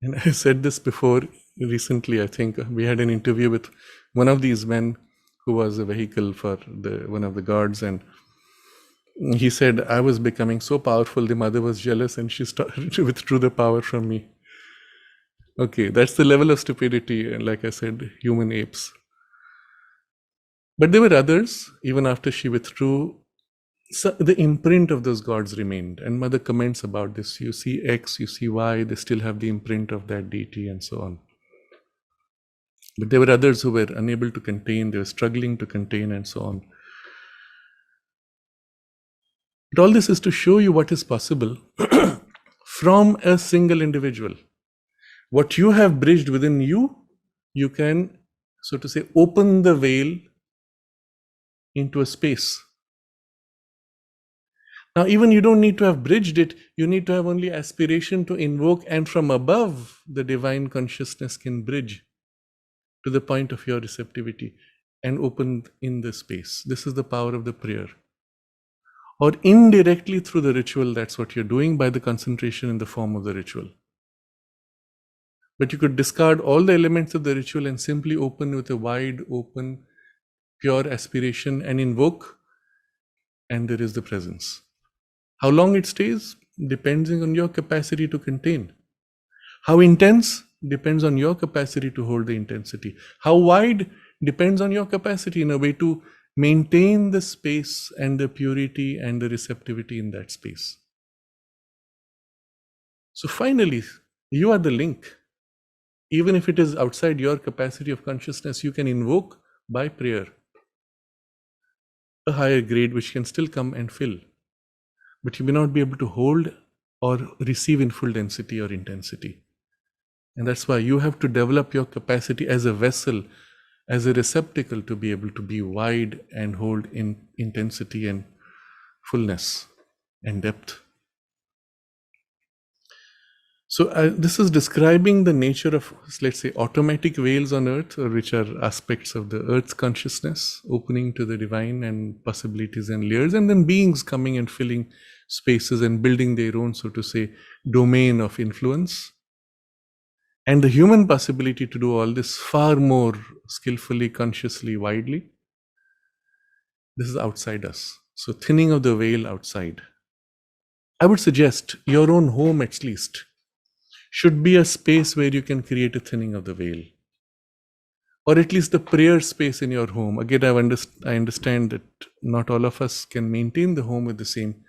And I said this before recently, I think we had an interview with one of these men who was a vehicle for one of the gods, and he said, I was becoming so powerful, the mother was jealous and she withdrew the power from me. Okay, that's the level of stupidity, and like I said, human apes. But there were others, even after she withdrew, so the imprint of those gods remained. And mother comments about this. You see X, you see Y, they still have the imprint of that deity and so on. But there were others who were unable to contain, they were struggling to contain and so on. But all this is to show you what is possible from a single individual. What you have bridged within you, you can, so to say, open the veil into a space. Now, even you don't need to have bridged it, you need to have only aspiration to invoke, and from above, the divine consciousness can bridge to the point of your receptivity and open in the space. This is the power of the prayer. Or indirectly through the ritual, that's what you're doing by the concentration in the form of the ritual. But you could discard all the elements of the ritual and simply open with a wide open, pure aspiration and invoke, and there is the presence. How long it stays depends on your capacity to contain. How intense depends on your capacity to hold the intensity. How wide depends on your capacity in a way to maintain the space and the purity and the receptivity in that space. So finally, you are the link. Even if it is outside your capacity of consciousness, you can invoke by prayer a higher grade which can still come and fill. But you may not be able to hold or receive in full density or intensity. And that's why you have to develop your capacity as a vessel, as a receptacle to be able to be wide and hold in intensity and fullness and depth. So this is describing the nature of, let's say, automatic veils on earth, which are aspects of the earth's consciousness, opening to the divine and possibilities and layers, and then beings coming and filling spaces and building their own, so to say, domain of influence. And the human possibility to do all this far more skillfully, consciously, widely, this is outside us. So thinning of the veil outside. I would suggest your own home at least should be a space where you can create a thinning of the veil. Or at least the prayer space in your home. Again, I understand that not all of us can maintain the home with the same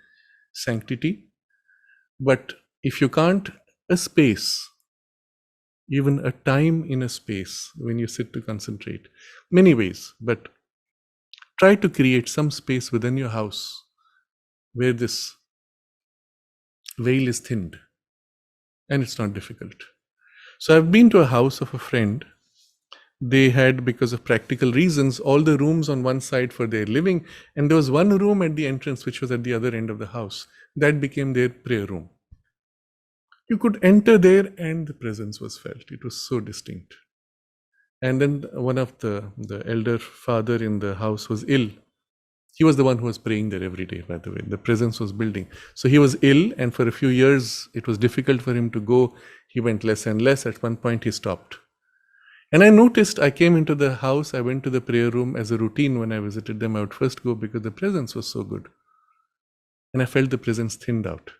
sanctity. But if you can't, a space, even a time in a space when you sit to concentrate, many ways, but try to create some space within your house where this veil is thinned. And it's not difficult. So I've been to a house of a friend. They had, because of practical reasons, all the rooms on one side for their living, and there was one room at the entrance which was at the other end of the house. That became their prayer room. You could enter there and the presence was felt. It was so distinct. And then one of the elder father in the house was ill. He was the one who was praying there every day, by the way. The presence was building. So he was ill, and for a few years, it was difficult for him to go. He went less and less. At one point, he stopped. And I noticed, I came into the house, I went to the prayer room as a routine when I visited them. I would first go because the presence was so good. And I felt the presence thinned out,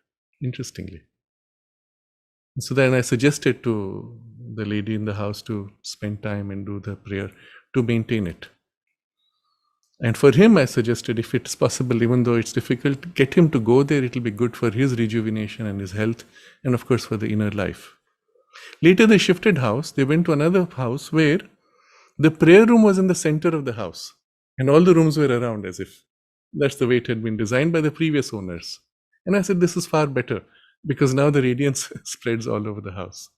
interestingly. And so then I suggested to the lady in the house to spend time and do the prayer to maintain it. And for him, I suggested, if it's possible, even though it's difficult, get him to go there. It'll be good for his rejuvenation and his health, and of course for the inner life. Later, they shifted house. They went to another house where the prayer room was in the center of the house, and all the rooms were around, as if that's the way it had been designed by the previous owners. And I said, this is far better, because now the radiance spreads all over the house.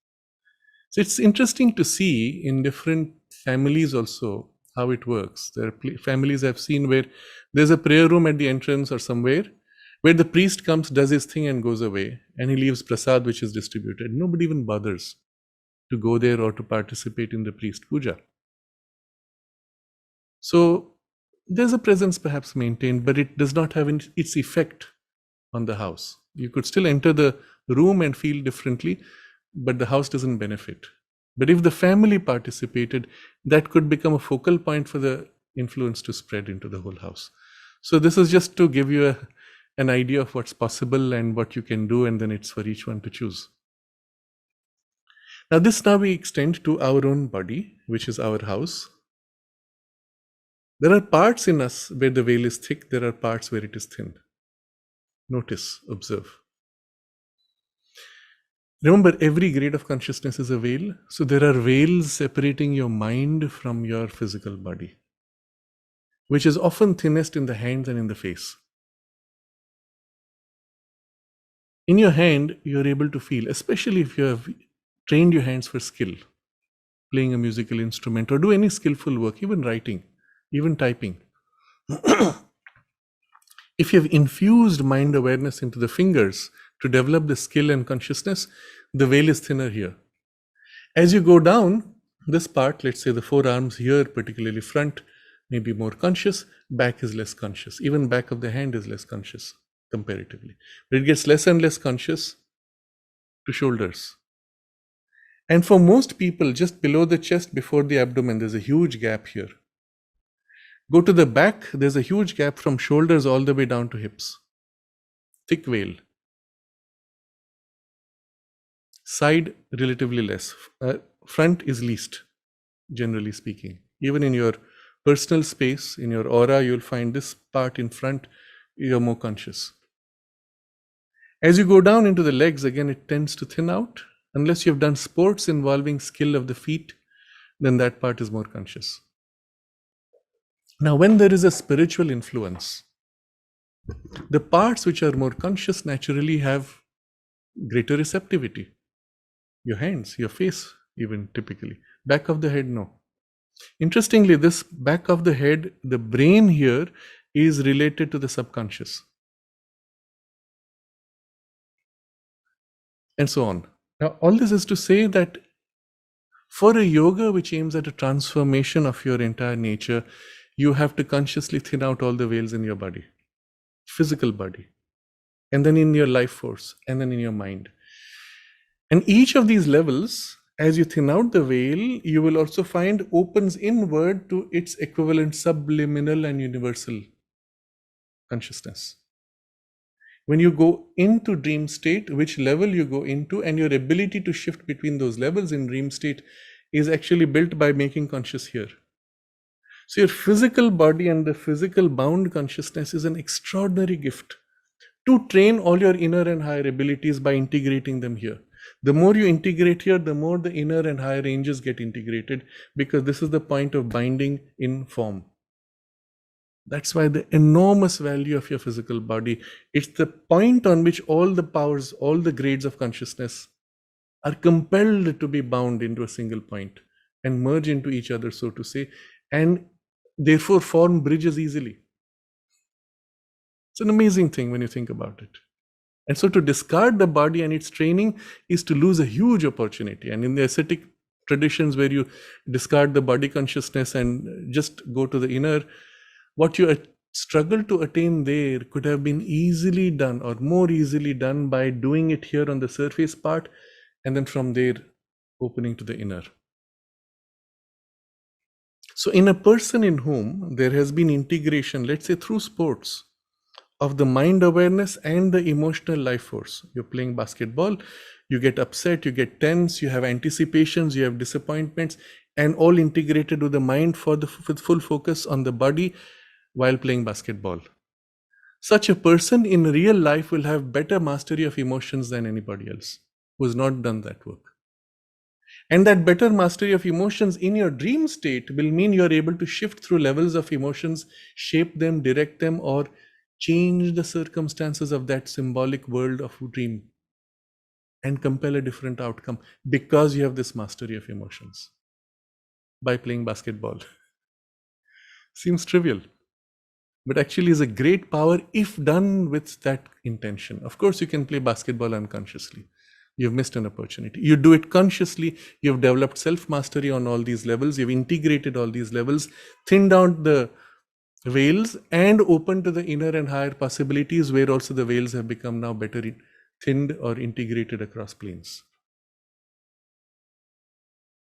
So it's interesting to see in different families also how it works. There are families I've seen where there's a prayer room at the entrance or somewhere where the priest comes, does his thing and goes away, and he leaves prasad which is distributed. Nobody even bothers to go there or to participate in the priest puja. So there's a presence perhaps maintained, but it does not have its effect on the house. You could still enter the room and feel differently, but the house doesn't benefit. But if the family participated, that could become a focal point for the influence to spread into the whole house. So this is just to give you an idea of what's possible and what you can do, and then it's for each one to choose. Now we extend to our own body, which is our house. There are parts in us where the veil is thick, there are parts where it is thin. Notice, observe. Remember, every grade of consciousness is a veil. So there are veils separating your mind from your physical body, which is often thinnest in the hands and in the face. In your hand, you're able to feel, especially if you have trained your hands for skill, playing a musical instrument or do any skillful work, even writing, even typing. If you have infused mind awareness into the fingers to develop the skill and consciousness, the veil is thinner here. As you go down, this part, let's say the forearms here, particularly front, may be more conscious, back is less conscious. Even back of the hand is less conscious comparatively. But it gets less and less conscious to shoulders. And for most people, just below the chest, before the abdomen, there's a huge gap here. Go to the back, there's a huge gap from shoulders all the way down to hips. Thick veil. Side, relatively less. Front is least, generally speaking. Even in your personal space, in your aura, you'll find this part in front, you're more conscious. As you go down into the legs, again, it tends to thin out. Unless you've done sports involving skill of the feet, then that part is more conscious. Now, when there is a spiritual influence, the parts which are more conscious naturally have greater receptivity. Your hands, your face, even typically. Back of the head, no. Interestingly, this back of the head, the brain here is related to the subconscious. And so on. Now, all this is to say that for a yoga which aims at a transformation of your entire nature, you have to consciously thin out all the veils in your body, physical body, and then in your life force, and then in your mind. And each of these levels, as you thin out the veil, you will also find opens inward to its equivalent subliminal and universal consciousness. When you go into dream state, which level you go into, and your ability to shift between those levels in dream state is actually built by making conscious here. So your physical body and the physical bound consciousness is an extraordinary gift to train all your inner and higher abilities by integrating them here. The more you integrate here, the more the inner and higher ranges get integrated, because this is the point of binding in form. That's why the enormous value of your physical body, it's the point on which all the powers, all the grades of consciousness are compelled to be bound into a single point and merge into each other, so to say, and therefore form bridges easily. It's an amazing thing when you think about it. And so to discard the body and its training is to lose a huge opportunity. And in the ascetic traditions where you discard the body consciousness and just go to the inner, what you struggle to attain there could have been easily done or more easily done by doing it here on the surface part, and then from there opening to the inner. So in a person in whom there has been integration, let's say through sports, of the mind awareness and the emotional life force. You're playing basketball, you get upset, you get tense, you have anticipations, you have disappointments, and all integrated with the mind for the full focus on the body while playing basketball. Such a person in real life will have better mastery of emotions than anybody else who has not done that work. And that better mastery of emotions in your dream state will mean you're able to shift through levels of emotions, shape them, direct them, or change the circumstances of that symbolic world of dream and compel a different outcome because you have this mastery of emotions by playing basketball. Seems trivial, but actually is a great power if done with that intention. Of course, you can play basketball unconsciously. You've missed an opportunity. You do it consciously. You've developed self-mastery on all these levels. You've integrated all these levels, thinned out the veils and open to the inner and higher possibilities, where also the veils have become now better thinned or integrated across planes.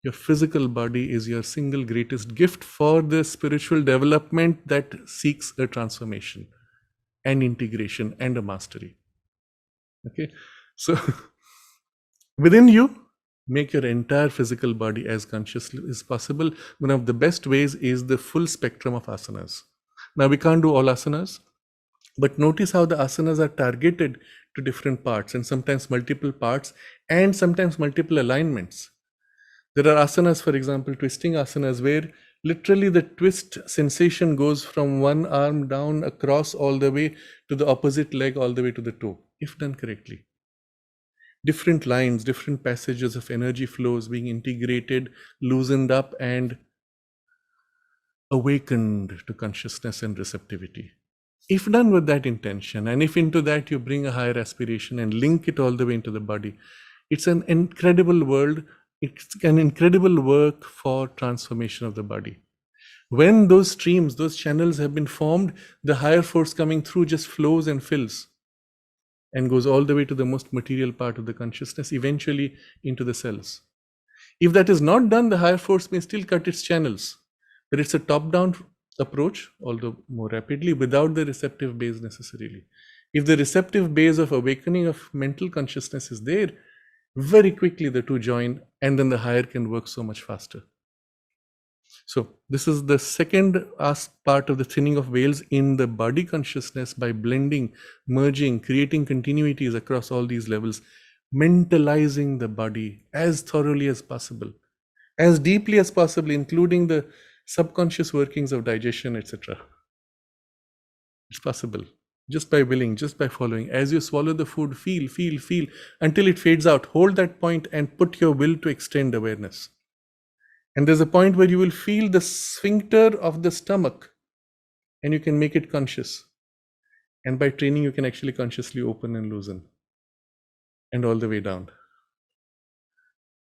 Your physical body is your single greatest gift for the spiritual development that seeks a transformation and integration and a mastery. Okay, so within you, make your entire physical body as conscious as possible. One of the best ways is the full spectrum of asanas. Now, we can't do all asanas, but notice how the asanas are targeted to different parts, and sometimes multiple parts, and sometimes multiple alignments. There are asanas, for example, twisting asanas, where literally the twist sensation goes from one arm down across all the way to the opposite leg, all the way to the toe, if done correctly. Different lines, different passages of energy flows being integrated, loosened up, and awakened to consciousness and receptivity. If done with that intention, and if into that you bring a higher aspiration and link it all the way into the body, it's an incredible world. It's an incredible work for transformation of the body. When those streams, those channels have been formed, the higher force coming through just flows and fills and goes all the way to the most material part of the consciousness, eventually into the cells. If that is not done, the higher force may still cut its channels. But it's a top-down approach, although more rapidly, without the receptive base necessarily. If the receptive base of awakening of mental consciousness is there, very quickly the two join, and then the higher can work so much faster. So this is the second part of the thinning of veils in the body consciousness, by blending, merging, creating continuities across all these levels, mentalizing the body as thoroughly as possible, as deeply as possible, including the subconscious workings of digestion, etc. It's possible. Just by willing, just by following. As you swallow the food, feel, until it fades out. Hold that point and put your will to extend awareness. And there's a point where you will feel the sphincter of the stomach and you can make it conscious. And by training, you can actually consciously open and loosen. And all the way down.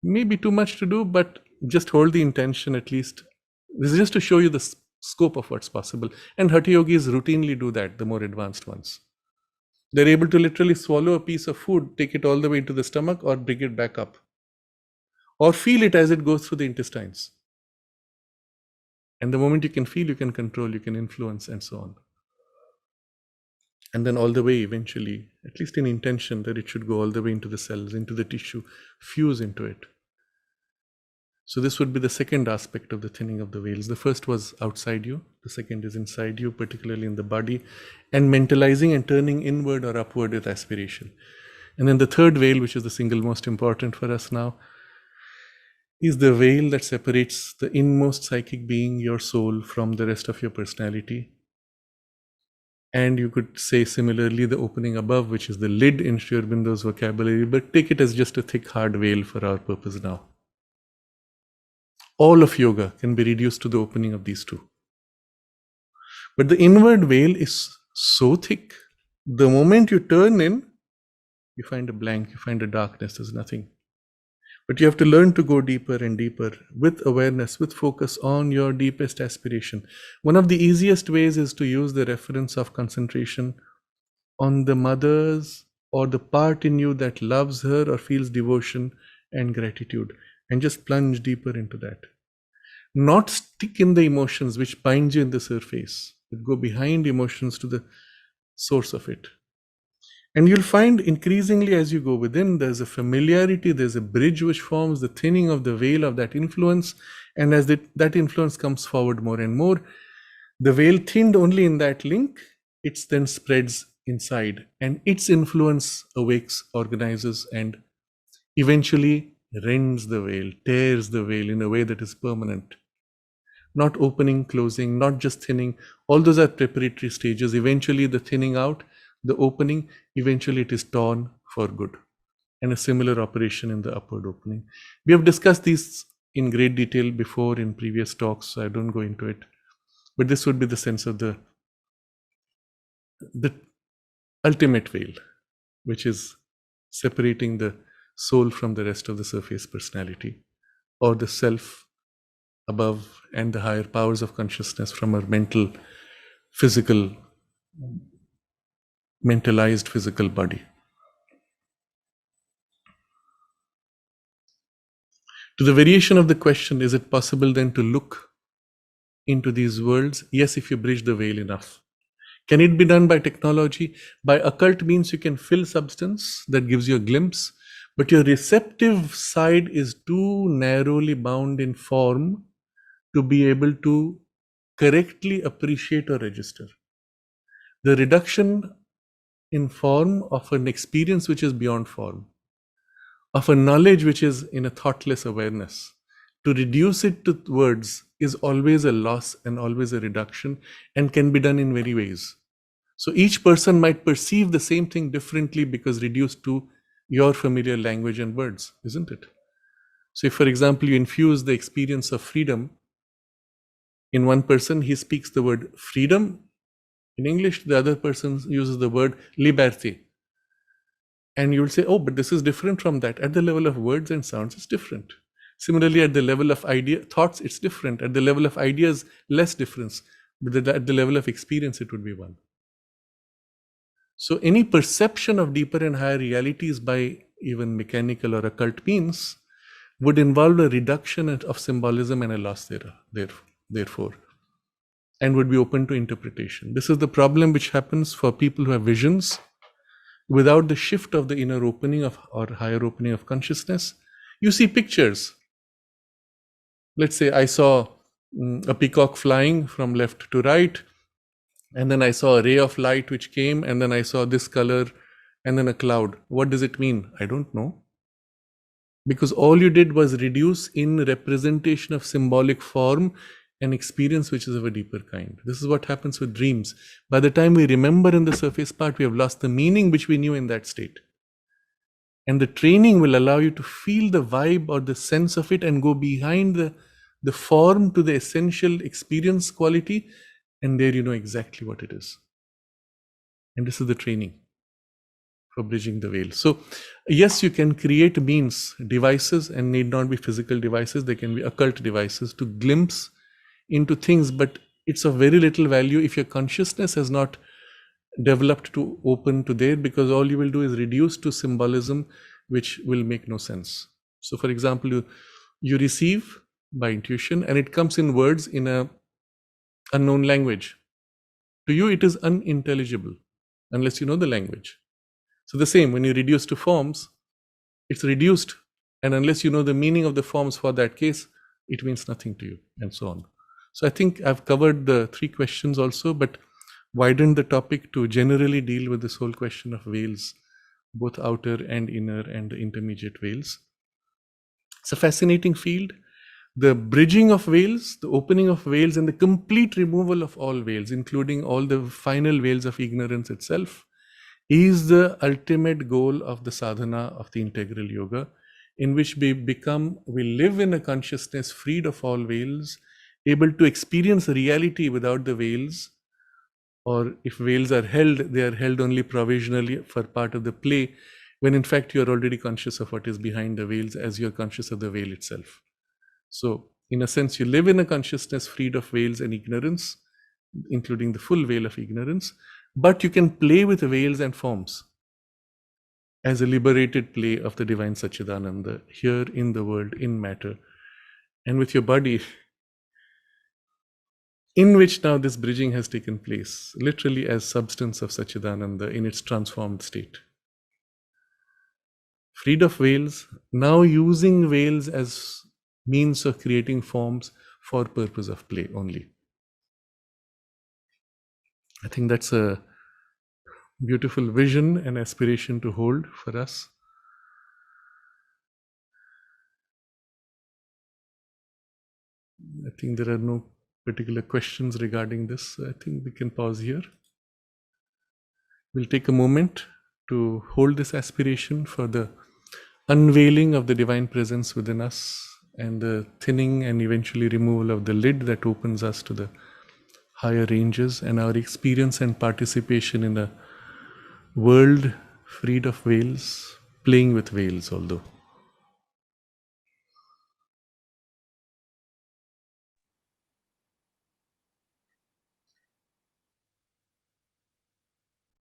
Maybe too much to do, but just hold the intention at least. This is just to show you the scope of what's possible. And Hatha Yogis routinely do that, the more advanced ones. They're able to literally swallow a piece of food, take it all the way into the stomach, or bring it back up. Or feel it as it goes through the intestines. And the moment you can feel, you can control, you can influence, and so on. And then all the way eventually, at least in intention, that it should go all the way into the cells, into the tissue, fuse into it. So this would be the second aspect of the thinning of the veils. The first was outside you. The second is inside you, particularly in the body, and mentalizing and turning inward or upward with aspiration. And then the third veil, which is the single most important for us now, is the veil that separates the inmost psychic being, your soul, from the rest of your personality. And you could say similarly the opening above, which is the lid in Sri Aurobindo's vocabulary, but take it as just a thick, hard veil for our purpose now. All of yoga can be reduced to the opening of these two. But the inward veil is so thick, the moment you turn in, you find a blank, you find a darkness, there's nothing. But you have to learn to go deeper and deeper with awareness, with focus on your deepest aspiration. One of the easiest ways is to use the reference of concentration on the mother's or the part in you that loves her or feels devotion and gratitude, and just plunge deeper into that. Not stick in the emotions which bind you in the surface, but go behind emotions to the source of it. And you'll find increasingly as you go within, there's a familiarity, there's a bridge which forms the thinning of the veil of that influence. And as that influence comes forward more and more, the veil thinned only in that link, it then spreads inside, and its influence awakes, organizes, and eventually rends the veil, tears the veil in a way that is permanent. Not opening, closing, not just thinning. All those are preparatory stages. Eventually the thinning out, the opening, eventually it is torn for good. And a similar operation in the upward opening. We have discussed these in great detail before in previous talks, so I don't go into it. But this would be the sense of the ultimate veil, which is separating the soul from the rest of the surface personality, or the self above and the higher powers of consciousness from our mentalized physical body. To the variation of the question, is it possible then to look into these worlds? Yes, if you bridge the veil enough. Can it be done by technology? By occult means you can fill substance that gives you a glimpse, but your receptive side is too narrowly bound in form to be able to correctly appreciate or register. The reduction in form of an experience which is beyond form, of a knowledge which is in a thoughtless awareness, to reduce it to words is always a loss and always a reduction, and can be done in many ways. So each person might perceive the same thing differently because reduced to your familiar language and words, isn't it? So if, for example, you infuse the experience of freedom in one person, he speaks the word freedom in English, the other person uses the word liberté. And you'll say, oh, but this is different from that. At the level of words and sounds, it's different. Similarly, at the level of thoughts, it's different. At the level of ideas, less difference. But at the level of experience, it would be one. So any perception of deeper and higher realities by even mechanical or occult means would involve a reduction of symbolism and a loss therefore, and would be open to interpretation. This is the problem which happens for people who have visions. Without the shift of the inner opening of or higher opening of consciousness, you see pictures. Let's say I saw a peacock flying from left to right, and then I saw a ray of light which came, and then I saw this color, and then a cloud. What does it mean? I don't know. Because all you did was reduce in representation of symbolic form an experience which is of a deeper kind. This is what happens with dreams. By the time we remember in the surface part, we have lost the meaning which we knew in that state. And the training will allow you to feel the vibe or the sense of it and go behind the form to the essential experience quality, and there you know exactly what it is. And this is the training for bridging the veil. So yes, you can create means, devices, and need not be physical devices. They can be occult devices to glimpse into things, but it's of very little value if your consciousness has not developed to open to there, because all you will do is reduce to symbolism which will make no sense. So for example, you receive by intuition and it comes in words in a unknown language. To you it is unintelligible unless you know the language. So the same, when you reduce to forms, it's reduced, and unless you know the meaning of the forms for that case, it means nothing to you, and so on. So I think I've covered the 3 questions also, but widened the topic to generally deal with this whole question of veils, both outer and inner and the intermediate veils. It's a fascinating field. The bridging of veils, the opening of veils, and the complete removal of all veils, including all the final veils of ignorance itself, is the ultimate goal of the sadhana of the integral yoga, in which we live in a consciousness freed of all veils, able to experience reality without the veils, or if veils are held, they are held only provisionally for part of the play, when in fact you are already conscious of what is behind the veils as you are conscious of the veil itself. So in a sense, you live in a consciousness freed of veils and ignorance, including the full veil of ignorance, but you can play with veils and forms as a liberated play of the divine Satchidananda here in the world, in matter, and with your body, in which now this bridging has taken place, literally as substance of Satchidananda in its transformed state. Freed of veils, now using veils as means of creating forms for purpose of play only. I think that's a beautiful vision and aspiration to hold for us. I think there are no particular questions regarding this. I think we can pause here. We'll take a moment to hold this aspiration for the unveiling of the divine presence within us and the thinning and eventually removal of the lid that opens us to the higher ranges, and our experience and participation in a world freed of veils, playing with veils although.